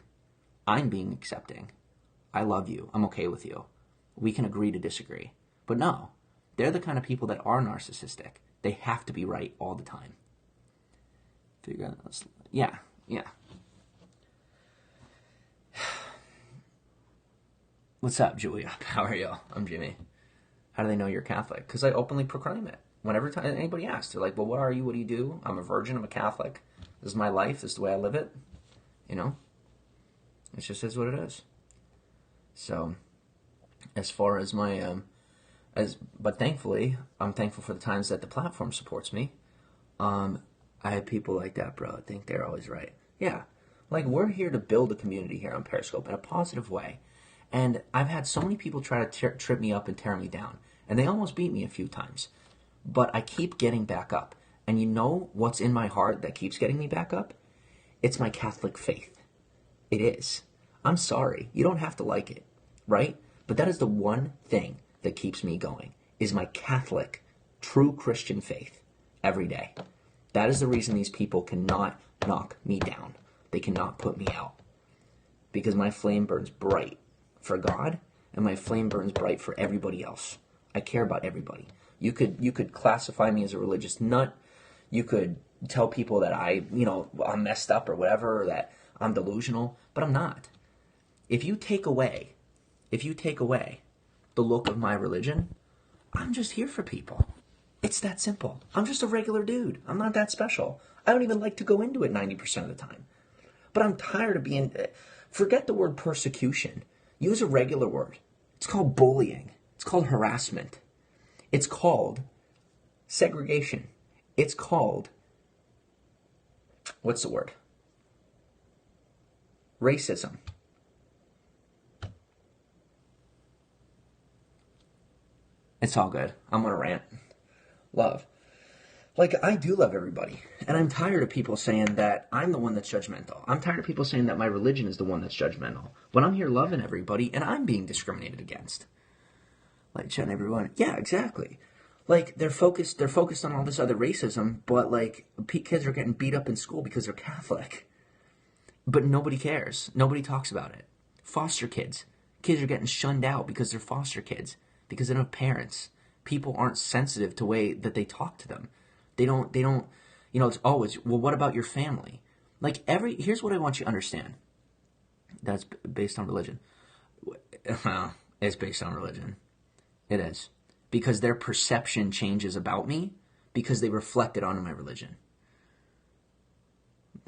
I'm being accepting. I love you. I'm okay with you. We can agree to disagree. But no, they're the kind of people that are narcissistic. They have to be right all the time. Figure out. Yeah. What's up, Julia? How are you? I'm Jimmy. How do they know you're Catholic? Because I openly proclaim it. Whenever anybody asks, they're like, well, what are you? What do you do? I'm a virgin. I'm a Catholic. This is my life. This is the way I live it. You know? It just is what it is. So, as far as my, but thankfully, I'm thankful for the times that the platform supports me. I have people like that, bro. I think they're always right. Yeah. Like, we're here to build a community here on Periscope in a positive way. And I've had so many people try to trip me up and tear me down. And they almost beat me a few times. But I keep getting back up. And you know what's in my heart that keeps getting me back up? It's my Catholic faith. It is. I'm sorry. You don't have to like it, right? But that is the one thing that keeps me going, is my Catholic, true Christian faith every day. That is the reason these people cannot knock me down. They cannot put me out. Because my flame burns bright for God, and my flame burns bright for everybody else. I care about everybody. You could classify me as a religious nut. You could tell people that I'm messed up or whatever, or that I'm delusional, but I'm not. If you take away the look of my religion, I'm just here for people. It's that simple. I'm just a regular dude. I'm not that special. I don't even like to go into it 90% of the time. But I'm tired of being... Forget the word persecution. Use a regular word. It's called bullying. It's called harassment. It's called segregation. It's called... What's the word? Racism. It's all good. I'm gonna rant. Love. Like, I do love everybody. And I'm tired of people saying that I'm the one that's judgmental. I'm tired of people saying that my religion is the one that's judgmental. But I'm here loving everybody, and I'm being discriminated against. Like, shutting everyone. Yeah, exactly. Like, they're focused on all this other racism, but, like, kids are getting beat up in school because they're Catholic. But nobody cares. Nobody talks about it. Foster kids. Kids are getting shunned out because they're foster kids. Because they don't have parents. People aren't sensitive to the way that they talk to them. They don't, it's always, well, what about your family? Like, here's what I want you to understand. That's based on religion. Well, it's based on religion. It is. Because their perception changes about me because they reflect it onto my religion.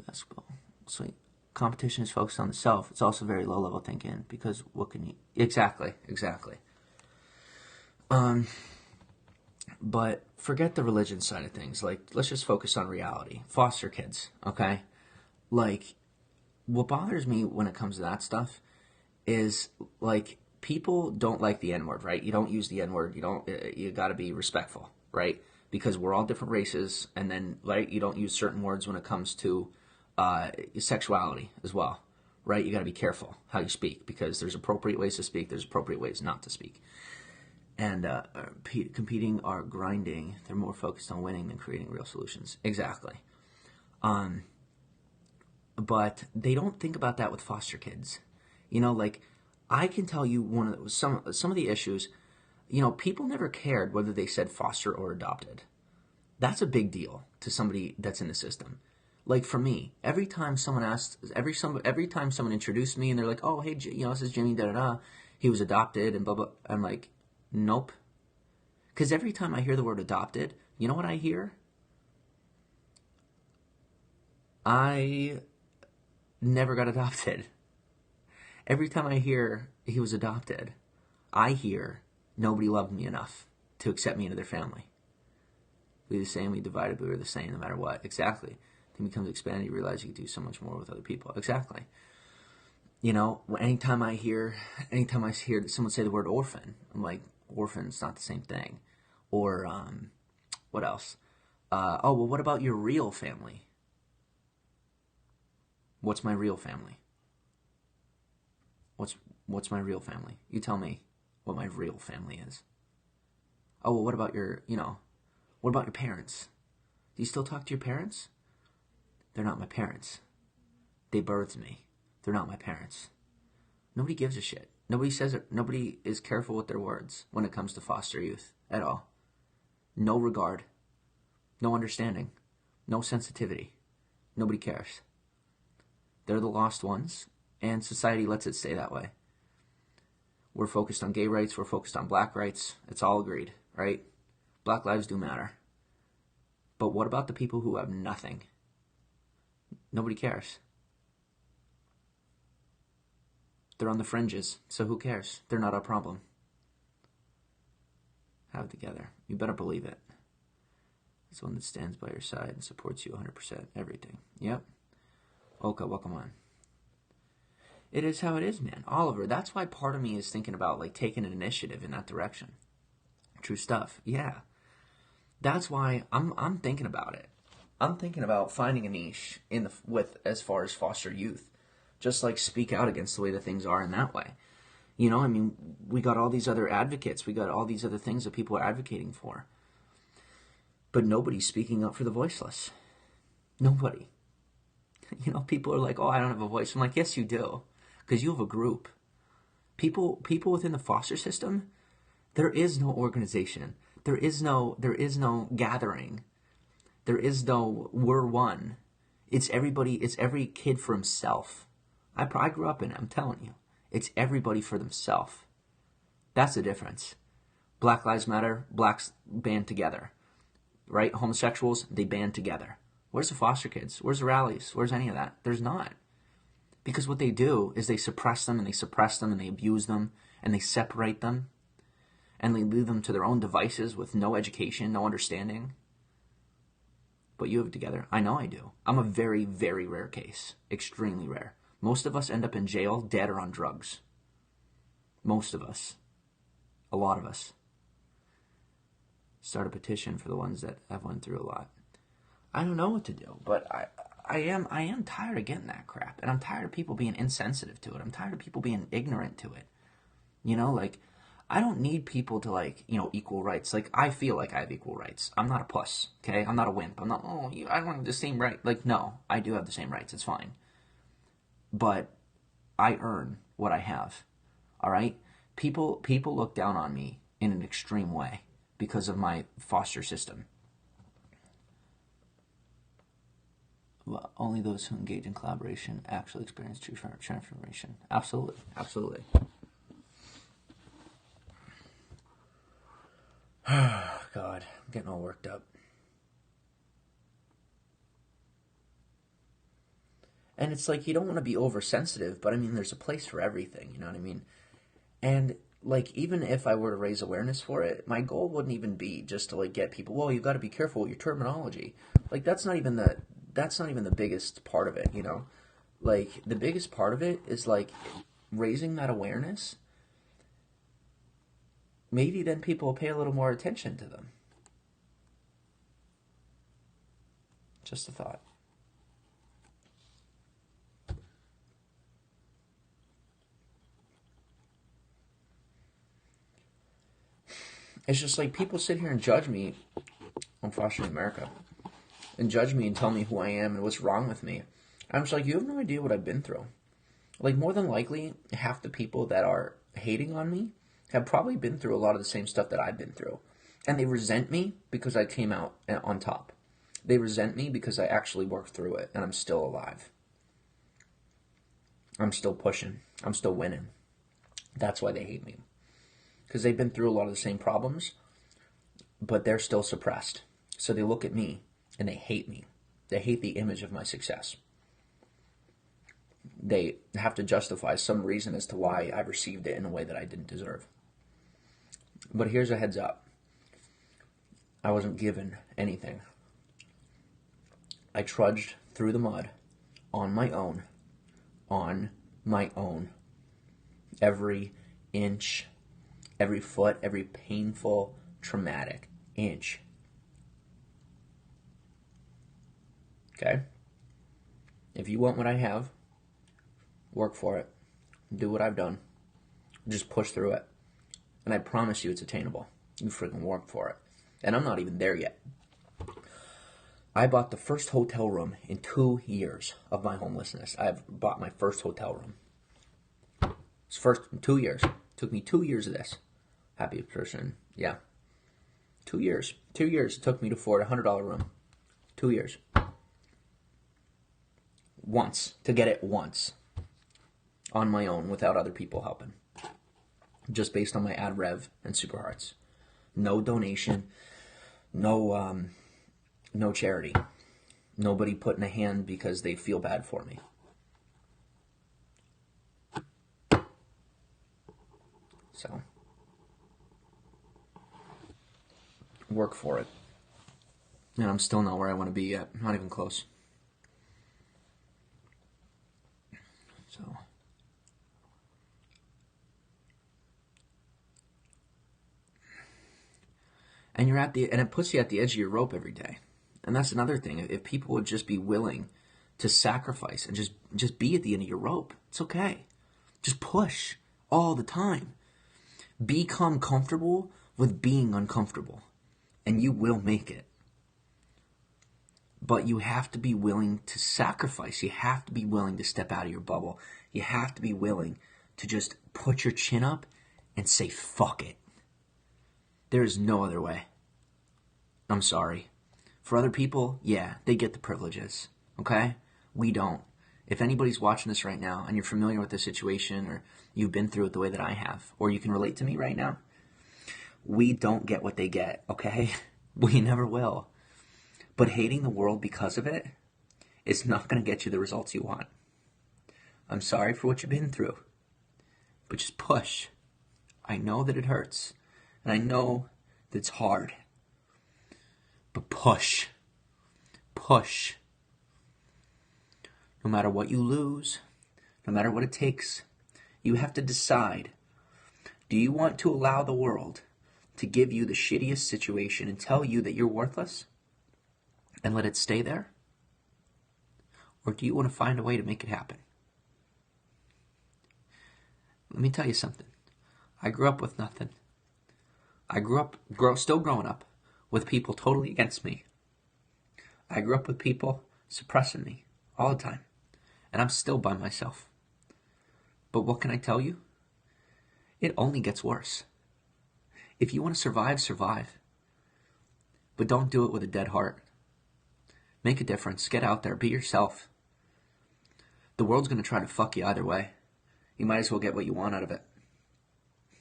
Basketball. Sweet. Competition is focused on the self. It's also very low-level thinking because what can you... Exactly. But forget the religion side of things. Like, let's just focus on reality. Foster kids, okay? Like, what bothers me when it comes to that stuff is, like, people don't like the N-word, right? You don't use the N-word. You gotta be respectful, right? Because we're all different races, and then, right, you don't use certain words when it comes to sexuality as well, right? You gotta be careful how you speak, because there's appropriate ways to speak, there's appropriate ways not to speak. And competing are grinding. They're more focused on winning than creating real solutions. Exactly. But they don't think about that with foster kids. You know, like, I can tell you some of the issues. You know, people never cared whether they said foster or adopted. That's a big deal to somebody that's in the system. Like, for me, every time someone introduced me and they're like, "Oh, hey, this is Jimmy, da da da. He was adopted," and blah blah. I'm like, nope. Because every time I hear the word adopted, you know what I hear? I never got adopted. Every time I hear he was adopted, I hear nobody loved me enough to accept me into their family. We were the same, we divided, but we were the same no matter what. Exactly. Then becomes expanded, you realize you can do so much more with other people. Exactly. You know, anytime I hear someone say the word orphan, I'm like, orphan's not the same thing. Or, what else? Oh, well, what about your real family? What's my real family? What's my real family? You tell me what my real family is. Oh, well, what about what about your parents? Do you still talk to your parents? They're not my parents. They birthed me. They're not my parents. Nobody gives a shit. Nobody says it. Nobody is careful with their words when it comes to foster youth at all. No regard. No understanding. No sensitivity. Nobody cares. They're the lost ones, and society lets it stay that way. We're focused on gay rights. We're focused on black rights. It's all agreed, right? Black lives do matter. But what about the people who have nothing? Nobody cares. They're on the fringes, so who cares? They're not our problem. Have it together. You better believe it. It's one that stands by your side and supports you 100%. Everything. Yep. Oka, welcome on. It is how it is, man. Oliver, that's why part of me is thinking about, like, taking an initiative in that direction. True stuff. Yeah. That's why I'm thinking about it. I'm thinking about finding a niche as far as foster youth. Just, like, speak out against the way that things are in that way. You know, I mean, we got all these other advocates. We got all these other things that people are advocating for. But nobody's speaking up for the voiceless. Nobody. You know, people are like, "Oh, I don't have a voice." I'm like, yes, you do. Because you have a group. People within the foster system, there is no organization. There is no gathering. There is no we're one. It's everybody, it's every kid for himself. I grew up in it, I'm telling you. It's everybody for themselves. That's the difference. Black Lives Matter, blacks band together. Right? Homosexuals, they band together. Where's the foster kids? Where's the rallies? Where's any of that? There's not. Because what they do is they suppress them and they abuse them and they separate them and they leave them to their own devices with no education, no understanding. But you have it together. I know I do. I'm a very, very rare case. Extremely rare. Most of us end up in jail, dead, or on drugs. Most of us. A lot of us. Start a petition for the ones that have went through a lot. I don't know what to do, but I am tired of getting that crap, and I'm tired of people being insensitive to it. I'm tired of people being ignorant to it. You know, like, I don't need people to, like, equal rights. Like, I feel like I have equal rights. I'm not a puss, okay? I'm not a wimp. I'm not, I don't have the same right. Like, no, I do have the same rights. It's fine. But I earn what I have, all right? People look down on me in an extreme way because of my foster system. Well, only those who engage in collaboration actually experience true transformation. Absolutely. Absolutely. God, I'm getting all worked up. And it's like, you don't want to be oversensitive, but I mean, there's a place for everything, you know what I mean? And like, even if I were to raise awareness for it, my goal wouldn't even be just to, like, get people, well, you've got to be careful with your terminology. Like, that's not even the biggest part of it, you know? Like, the biggest part of it is, like, raising that awareness. Maybe then people will pay a little more attention to them. Just a thought. It's just like people sit here and judge me on Fostering America. And judge me and tell me who I am and what's wrong with me. I'm just like, you have no idea what I've been through. Like, more than likely, half the people that are hating on me have probably been through a lot of the same stuff that I've been through. And they resent me because I came out on top. They resent me because I actually worked through it and I'm still alive. I'm still pushing. I'm still winning. That's why they hate me. Because they've been through a lot of the same problems, but they're still suppressed. So they look at me and they hate me. They hate the image of my success. They have to justify some reason as to why I received it in a way that I didn't deserve. But here's a heads up. I wasn't given anything. I trudged through the mud on my own. On my own. Every inch, every foot, every painful, traumatic inch. Okay? If you want what I have, work for it. Do what I've done. Just push through it. And I promise you it's attainable. You freaking work for it. And I'm not even there yet. I bought the first hotel room in 2 years of my homelessness. I've bought my first hotel room. It's first in 2 years. It took me 2 years of this. Happy person. Yeah. 2 years. 2 years it took me to afford a $100 room. 2 years. Once. To get it once. On my own without other people helping. Just based on my ad rev and super hearts. No donation. No charity. Nobody putting a hand because they feel bad for me. So, work for it. And I'm still not where I want to be yet. Not even close. So, and it puts you at the edge of your rope every day. And that's another thing. If people would just be willing to sacrifice and just be at the end of your rope, it's okay. Just push all the time. Become comfortable with being uncomfortable, and you will make it. But you have to be willing to sacrifice. You have to be willing to step out of your bubble. You have to be willing to just put your chin up and say, fuck it. There is no other way. I'm sorry. For other people, yeah, they get the privileges, okay? We don't. If anybody's watching this right now and you're familiar with the situation or you've been through it the way that I have, or you can relate to me right now, we don't get what they get, okay? We never will. But hating the world because of it is not going to get you the results you want. I'm sorry for what you've been through, but just push. I know that it hurts, and I know that it's hard. But push. Push. No matter what you lose, no matter what it takes, you have to decide. Do you want to allow the world to give you the shittiest situation and tell you that you're worthless and let it stay there? Or do you want to find a way to make it happen? Let me tell you something. I grew up with nothing. I grew up, still growing up, with people totally against me. I grew up with people suppressing me all the time. And I'm still by myself. But what can I tell you? It only gets worse. If you want to survive, survive. But don't do it with a dead heart. Make a difference. Get out there. Be yourself. The world's going to try to fuck you either way. You might as well get what you want out of it.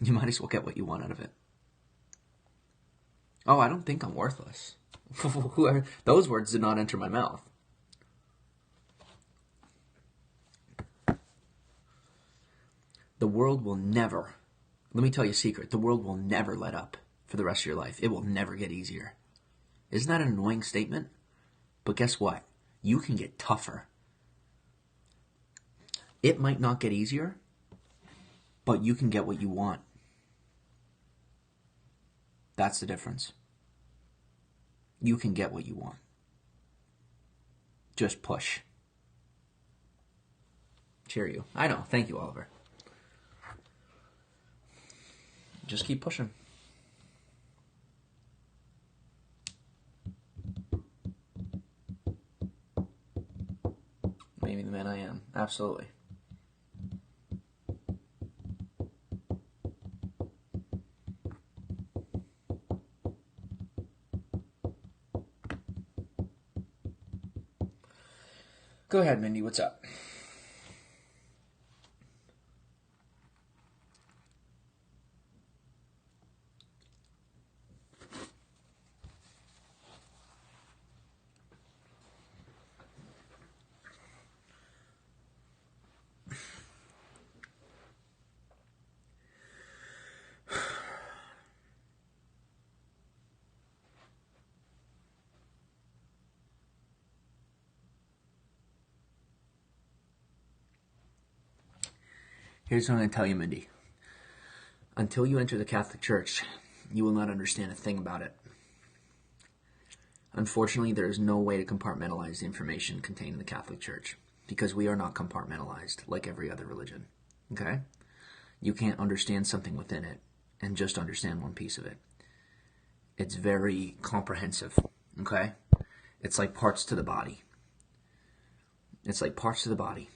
You might as well get what you want out of it. Oh, I don't think I'm worthless. Those words did not enter my mouth. The world will never Let me tell you a secret. The world will never let up for the rest of your life. It will never get easier. Isn't that an annoying statement? But guess what? You can get tougher. It might not get easier, but you can get what you want. That's the difference. You can get what you want. Just push. Cheer you. I know. Thank you, Oliver. Just keep pushing. Maybe the man I am. Absolutely. Go ahead, Mindy. What's up? Here's what I'm going to tell you, Mindy. Until you enter the Catholic Church, you will not understand a thing about it. Unfortunately, there is no way to compartmentalize the information contained in the Catholic Church, because we are not compartmentalized like every other religion. Okay? You can't understand something within it and just understand one piece of it. It's very comprehensive. Okay? It's like parts to the body. It's like parts to the body.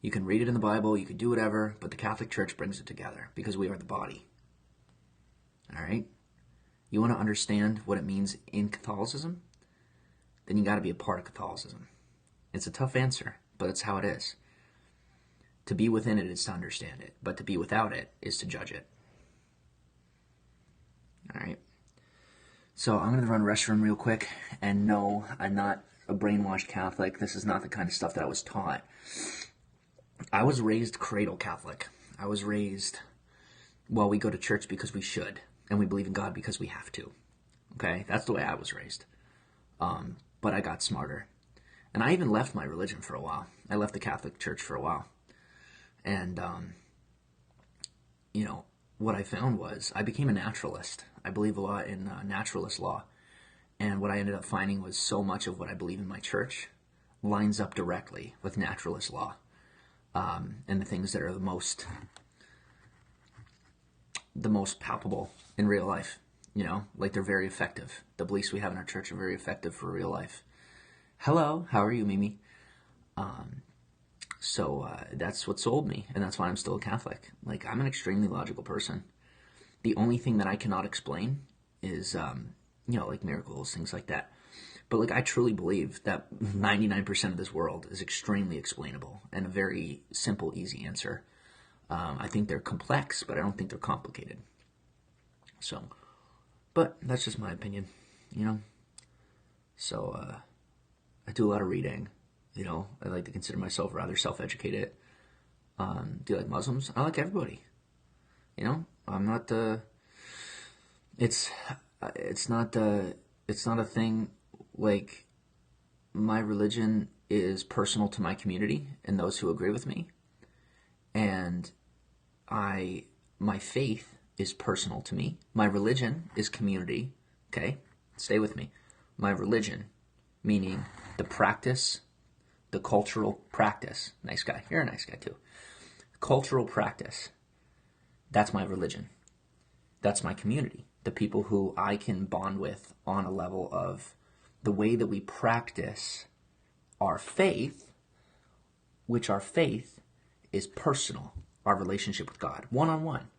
You can read it in the Bible, you can do whatever, but the Catholic Church brings it together because we are the body. All right? You want to understand what it means in Catholicism? Then you got to be a part of Catholicism. It's a tough answer, but it's how it is. To be within it is to understand it, but to be without it is to judge it. All right? So I'm going to run a restroom real quick, and no, I'm not a brainwashed Catholic. This is not the kind of stuff that I was taught. I was raised cradle Catholic. I was raised, well, we go to church because we should, and we believe in God because we have to. Okay? That's the way I was raised. But I got smarter. And I even left my religion for a while. I left the Catholic Church for a while. And, what I found was I became a naturalist. I believe a lot in naturalist law. And what I ended up finding was so much of what I believe in my church lines up directly with naturalist law. And the things that are the most palpable in real life, like they're very effective. The beliefs we have in our church are very effective for real life. Hello, how are you, Mimi? So that's what sold me, and that's why I'm still a Catholic. Like, I'm an extremely logical person. The only thing that I cannot explain is, like miracles, things like that. But like, I truly believe that 99% of this world is extremely explainable and a very simple, easy answer. I think they're complex, but I don't think they're complicated. So, but that's just my opinion, So, I do a lot of reading, I like to consider myself rather self-educated. Do you like Muslims? I like everybody. I'm not it's not a thing. Like, my religion is personal to my community and those who agree with me. And my faith is personal to me. My religion is community. Okay? Stay with me. My religion, meaning the practice, the cultural practice. Nice guy. You're a nice guy too. Cultural practice. That's my religion. That's my community. The people who I can bond with on a level of the way that we practice our faith, which our faith is personal, our relationship with God, one-on-one.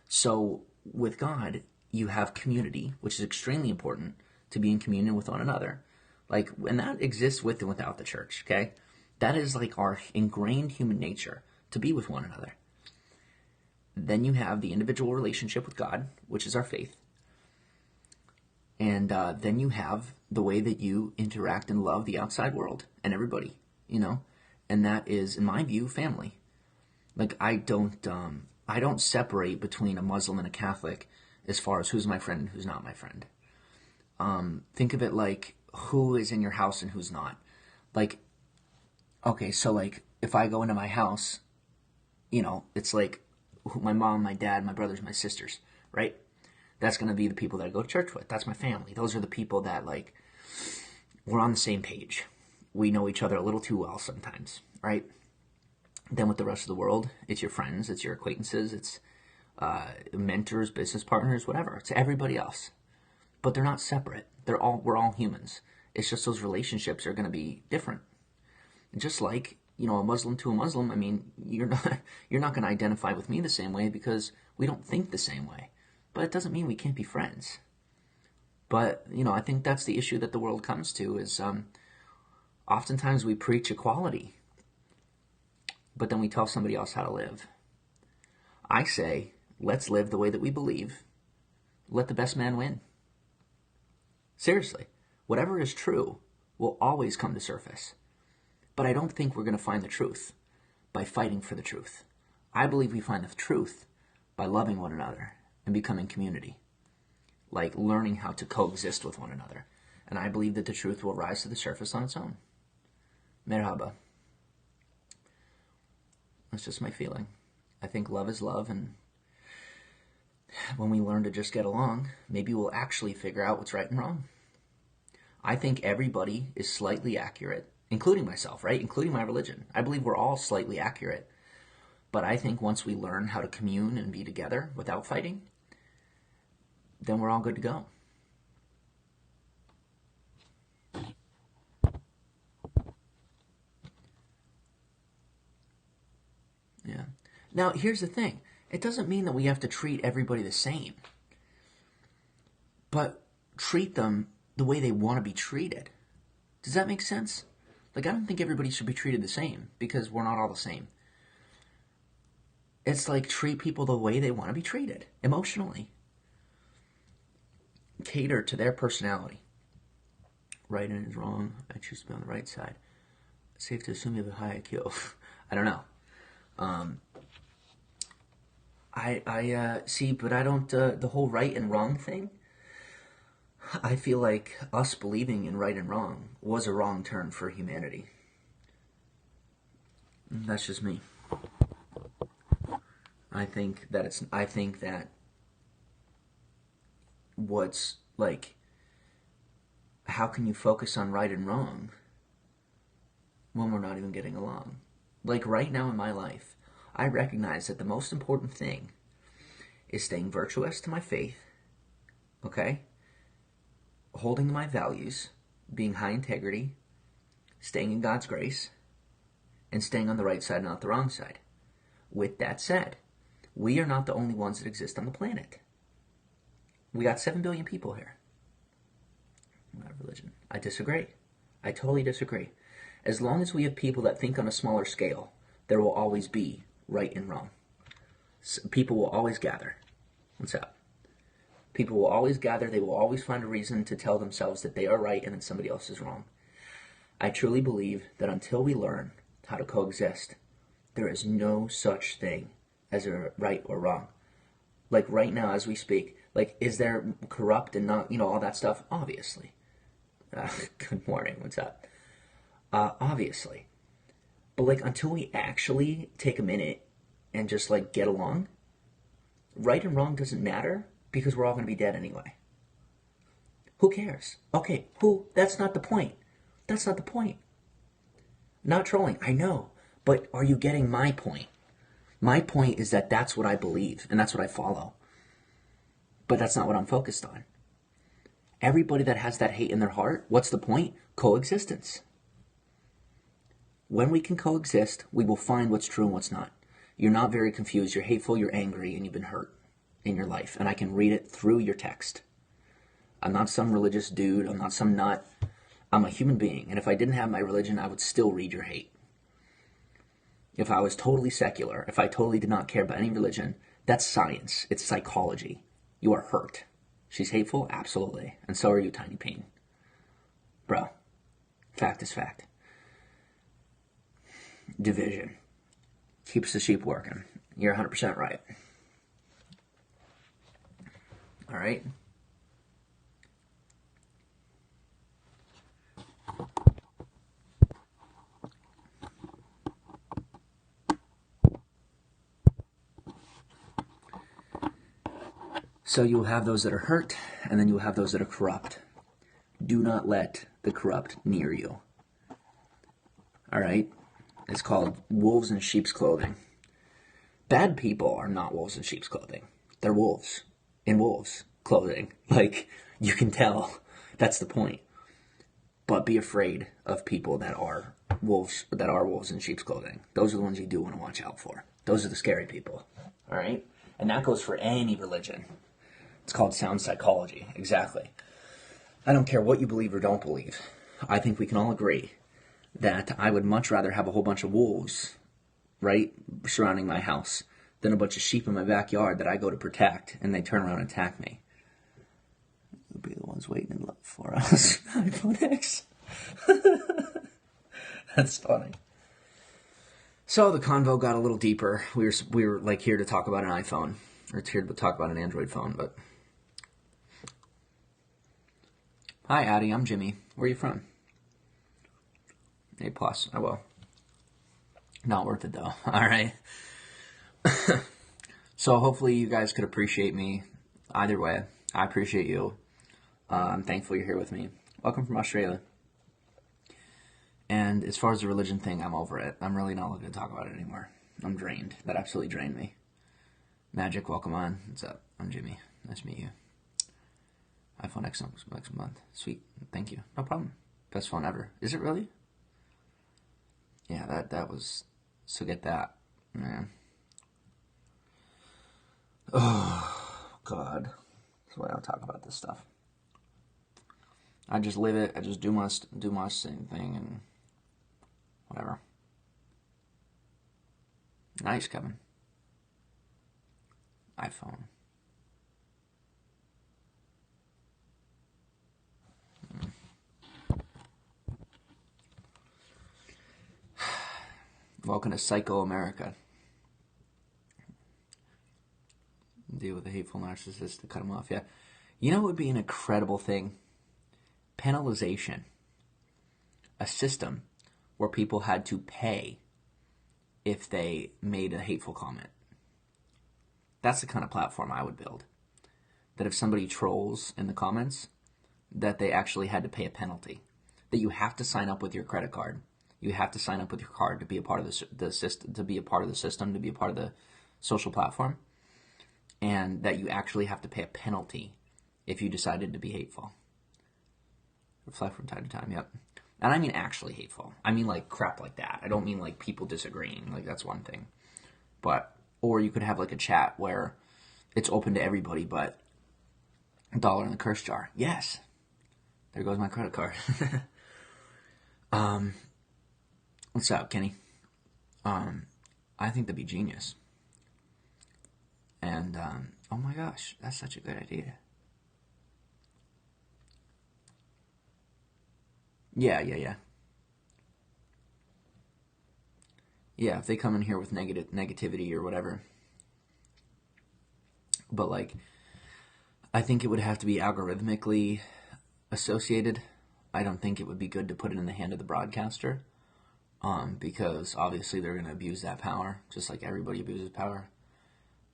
So with God, you have community, which is extremely important to be in communion with one another. Like, and that exists with and without the church, okay? That is like our ingrained human nature, to be with one another. Then you have the individual relationship with God, which is our faith. And then you have the way that you interact and love the outside world and everybody, And that is, in my view, family. Like, I I don't separate between a Muslim and a Catholic as far as who's my friend and who's not my friend. Think of it like who is in your house and who's not. Like, okay, so like if I go into my house, it's like my mom, my dad, my brothers, my sisters, right? That's going to be the people that I go to church with. That's my family. Those are the people that, like, we're on the same page. We know each other a little too well sometimes, right? Then with the rest of the world, it's your friends, it's your acquaintances, it's mentors, business partners, whatever. It's everybody else. But they're not separate. We're all humans. It's just those relationships are going to be different. Just like, a Muslim to a Muslim, I mean, you're not going to identify with me the same way because we don't think the same way. But it doesn't mean we can't be friends. But, I think that's the issue that the world comes to is oftentimes we preach equality, but then we tell somebody else how to live. I say, let's live the way that we believe. Let the best man win. Seriously, whatever is true will always come to surface. But I don't think we're going to find the truth by fighting for the truth. I believe we find the truth by loving one another and becoming community. Like learning how to coexist with one another. And I believe that the truth will rise to the surface on its own. Merhaba. That's just my feeling. I think love is love, and when we learn to just get along, maybe we'll actually figure out what's right and wrong. I think everybody is slightly accurate, including myself, right? Including my religion. I believe we're all slightly accurate. But I think once we learn how to commune and be together without fighting, then we're all good to go. Yeah. Now, here's the thing. It doesn't mean that we have to treat everybody the same. But treat them the way they want to be treated. Does that make sense? Like, I don't think everybody should be treated the same because we're not all the same. It's like treat people the way they want to be treated, emotionally. Cater to their personality. Right and is wrong. I choose to be on the right side. It's safe to assume you have a high IQ. I don't know. I see, but I don't, the whole right and wrong thing, I feel like us believing in right and wrong was a wrong turn for humanity. That's just me. I think that what's like, how can you focus on right and wrong when we're not even getting along? Like right now in my life, I recognize that the most important thing is staying virtuous to my faith, okay? Holding to my values, being high integrity, staying in God's grace, and staying on the right side, not the wrong side. With that said, we are not the only ones that exist on the planet. We got 7 billion people here. Religion. I disagree. I totally disagree. As long as we have people that think on a smaller scale, there will always be right and wrong. People will always gather. What's up? People will always gather. They will always find a reason to tell themselves that they are right and that somebody else is wrong. I truly believe that until we learn how to coexist, there is no such thing as a right or wrong. Like right now as we speak, like is there corrupt and not, all that stuff? Obviously. Good morning, what's up? Obviously. But like until we actually take a minute and just like get along, right and wrong doesn't matter because we're all going to be dead anyway. Who cares? Okay, that's not the point. That's not the point. Not trolling, I know. But are you getting my point? My point is that that's what I believe and that's what I follow. But that's not what I'm focused on. Everybody that has that hate in their heart, what's the point? Coexistence. When we can coexist, we will find what's true and what's not. You're not very confused. You're hateful, you're angry, and you've been hurt in your life. And I can read it through your text. I'm not some religious dude. I'm not some nut. I'm a human being. And if I didn't have my religion, I would still read your hate. If I was totally secular, if I totally did not care about any religion, that's science. It's psychology. You are hurt. She's hateful? Absolutely. And so are you, Tiny Pain. Bro, fact is fact. Division keeps the sheep working. You're 100% right. All right. So you'll have those that are hurt, and then you'll have those that are corrupt. Do not let the corrupt near you. All right? It's called wolves in sheep's clothing. Bad people are not wolves in sheep's clothing. They're wolves in wolves' clothing. Like, you can tell. That's the point. But be afraid of people that are wolves in sheep's clothing. Those are the ones you do want to watch out for. Those are the scary people. All right? And that goes for any religion. It's called sound psychology. Exactly. I don't care what you believe or don't believe. I think we can all agree that I would much rather have a whole bunch of wolves, right, surrounding my house than a bunch of sheep in my backyard that I go to protect and they turn around and attack me. They'll be the ones waiting in love for us. iPhone X. That's funny. So the convo got a little deeper. We were like here to talk about an iPhone, or it's here to talk about an Android phone, but... Hi, Addie. I'm Jimmy. Where are you from? A+. Oh, well. Not worth it, though. All right. So hopefully you guys could appreciate me either way. I appreciate you. I'm thankful you're here with me. Welcome from Australia. And as far as the religion thing, I'm over it. I'm really not looking to talk about it anymore. I'm drained. That absolutely drained me. Magic, welcome on. What's up? I'm Jimmy. Nice to meet you. iPhone X next month. Sweet. Thank you. No problem. Best phone ever. Is it really? Yeah, that was... So get that. Man. Oh, God. That's why I don't talk about this stuff. I just live it. I just do my same thing and whatever. Nice, Kevin. iPhone. Welcome to Psycho America. Deal with a hateful narcissist to cut him off. Yeah. You know what would be an incredible thing? Penalization. A system where people had to pay if they made a hateful comment. That's the kind of platform I would build. That if somebody trolls in the comments, that they actually had to pay a penalty. That you have to sign up with your credit card. You have to sign up with your card to be a part of the system, to be a part of the social platform, and that you actually have to pay a penalty if you decided to be hateful. Reflect from time to time, yep. And I mean actually hateful. I mean like crap like that. I don't mean like people disagreeing. Like that's one thing. But, or you could have like a chat where it's open to everybody, but $1 in the curse jar. Yes. There goes my credit card. What's up, Kenny? I think that'd be genius. And, oh my gosh, that's such a good idea. Yeah. Yeah, if they come in here with negativity or whatever. But, like, I think it would have to be algorithmically associated. I don't think it would be good to put it in the hand of the broadcaster. Because obviously they're going to abuse that power, just like everybody abuses power.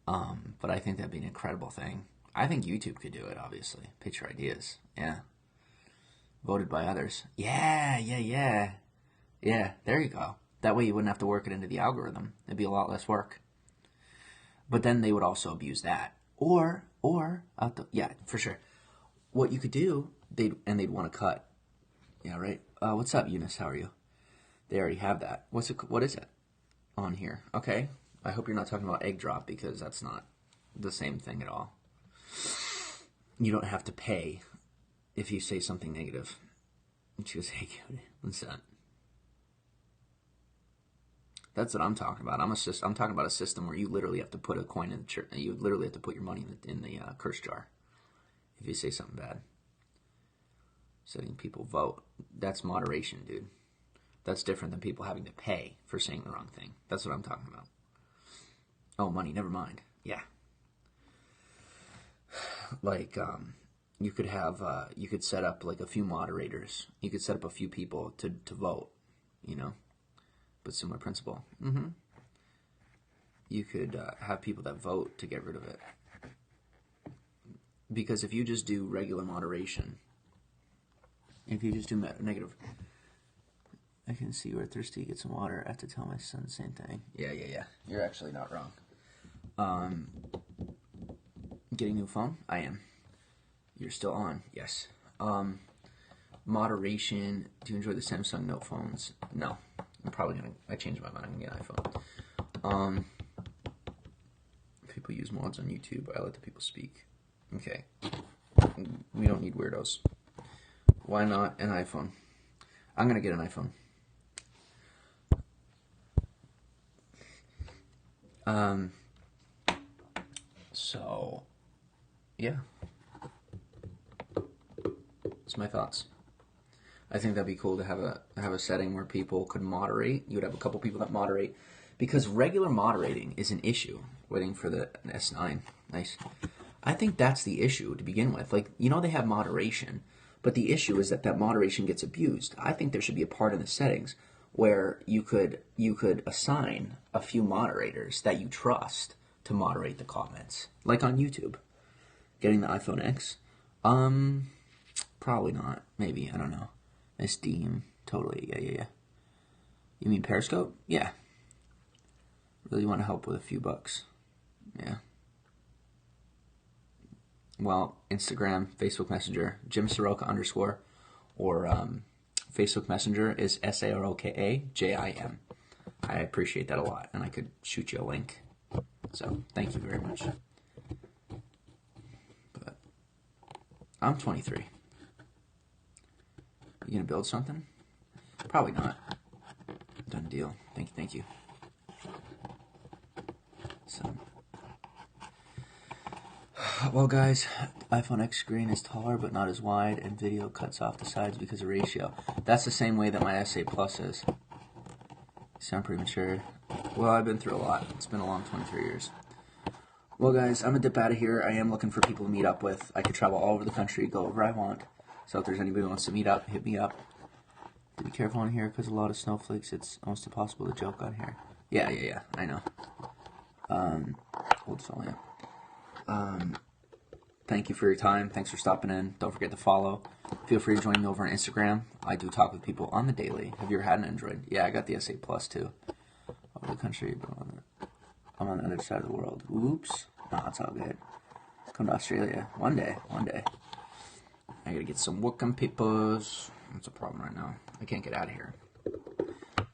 But I think that'd be an incredible thing. I think YouTube could do it, obviously. Pitch your ideas. Yeah. Voted by others. Yeah, there you go. That way you wouldn't have to work it into the algorithm. It'd be a lot less work. But then they would also abuse that. Yeah, for sure. What you could do, they'd want to cut. Yeah, right? What's up, Eunice? How are you? They already have that. What is it on here? Okay. I hope you're not talking about egg drop because that's not the same thing at all. You don't have to pay if you say something negative. And she goes, hey, Cody, what's that? That's what I'm talking about. I'm talking about a system where you literally have to put a coin in the church. You literally have to put your money in the curse jar if you say something bad. Setting people vote. That's moderation, dude. That's different than people having to pay for saying the wrong thing. That's what I'm talking about. Oh, money, never mind. Yeah. Like, you could have, you could set up like a few moderators. You could set up a few people to vote, you know, but similar principle. You could have people that vote to get rid of it. Because if you just do regular moderation, if you just do negative, I can see we're thirsty, get some water. I have to tell my son the same thing. Yeah. You're actually not wrong. Getting a new phone? I am. You're still on? Yes. Moderation. Do you enjoy the Samsung Note phones? No. I'm probably gonna. I changed my mind. I'm gonna get an iPhone. People use mods on YouTube. I let the people speak. Okay. We don't need weirdos. Why not an iPhone? I'm gonna get an iPhone. So, yeah. That's my thoughts. I think that'd be cool to have a setting where people could moderate. You would have a couple people that moderate, because regular moderating is an issue. Waiting for the S9. Nice. I think that's the issue to begin with. Like, you know, they have moderation, but the issue is that moderation gets abused. I think there should be a part in the settings where you could assign a few moderators that you trust to moderate the comments, like on YouTube. Getting the iPhone X? Probably not. Maybe, I don't know. Miss Deem, totally. Yeah. You mean Periscope? Yeah. Really want to help with a few bucks. Yeah. Well, Instagram, Facebook Messenger, Jim Saroka _ or Facebook Messenger is SAROKAJIM. I appreciate that a lot, and I could shoot you a link. So, thank you very much. But I'm 23. You gonna build something? Probably not. Done deal. Thank you. So, well, guys, iPhone X screen is taller but not as wide, and video cuts off the sides because of ratio. That's the same way that my S8 Plus is. You sound pretty mature. Well, I've been through a lot. It's been a long 23 years. Well, guys, I'm gonna dip out of here. I am looking for people to meet up with. I could travel all over the country, go wherever I want. So if there's anybody who wants to meet up, hit me up. Be careful on here because a lot of snowflakes. It's almost impossible to joke on here. Yeah. I know. Hold on. Thank you for your time. Thanks for stopping in. Don't forget to follow. Feel free to join me over on Instagram. I do talk with people on the daily. Have you ever had an Android? Yeah, I got the S8 Plus too. Over the country, but I'm on the other side of the world. Oops. No, it's all good. Come to Australia. One day. I gotta get some work on papers. That's a problem right now. I can't get out of here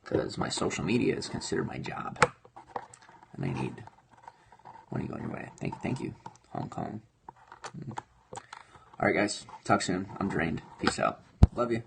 because my social media is considered my job, and I need money going your way. Thank you, Hong Kong. All right, guys. Talk soon. I'm drained. Peace out. Love you.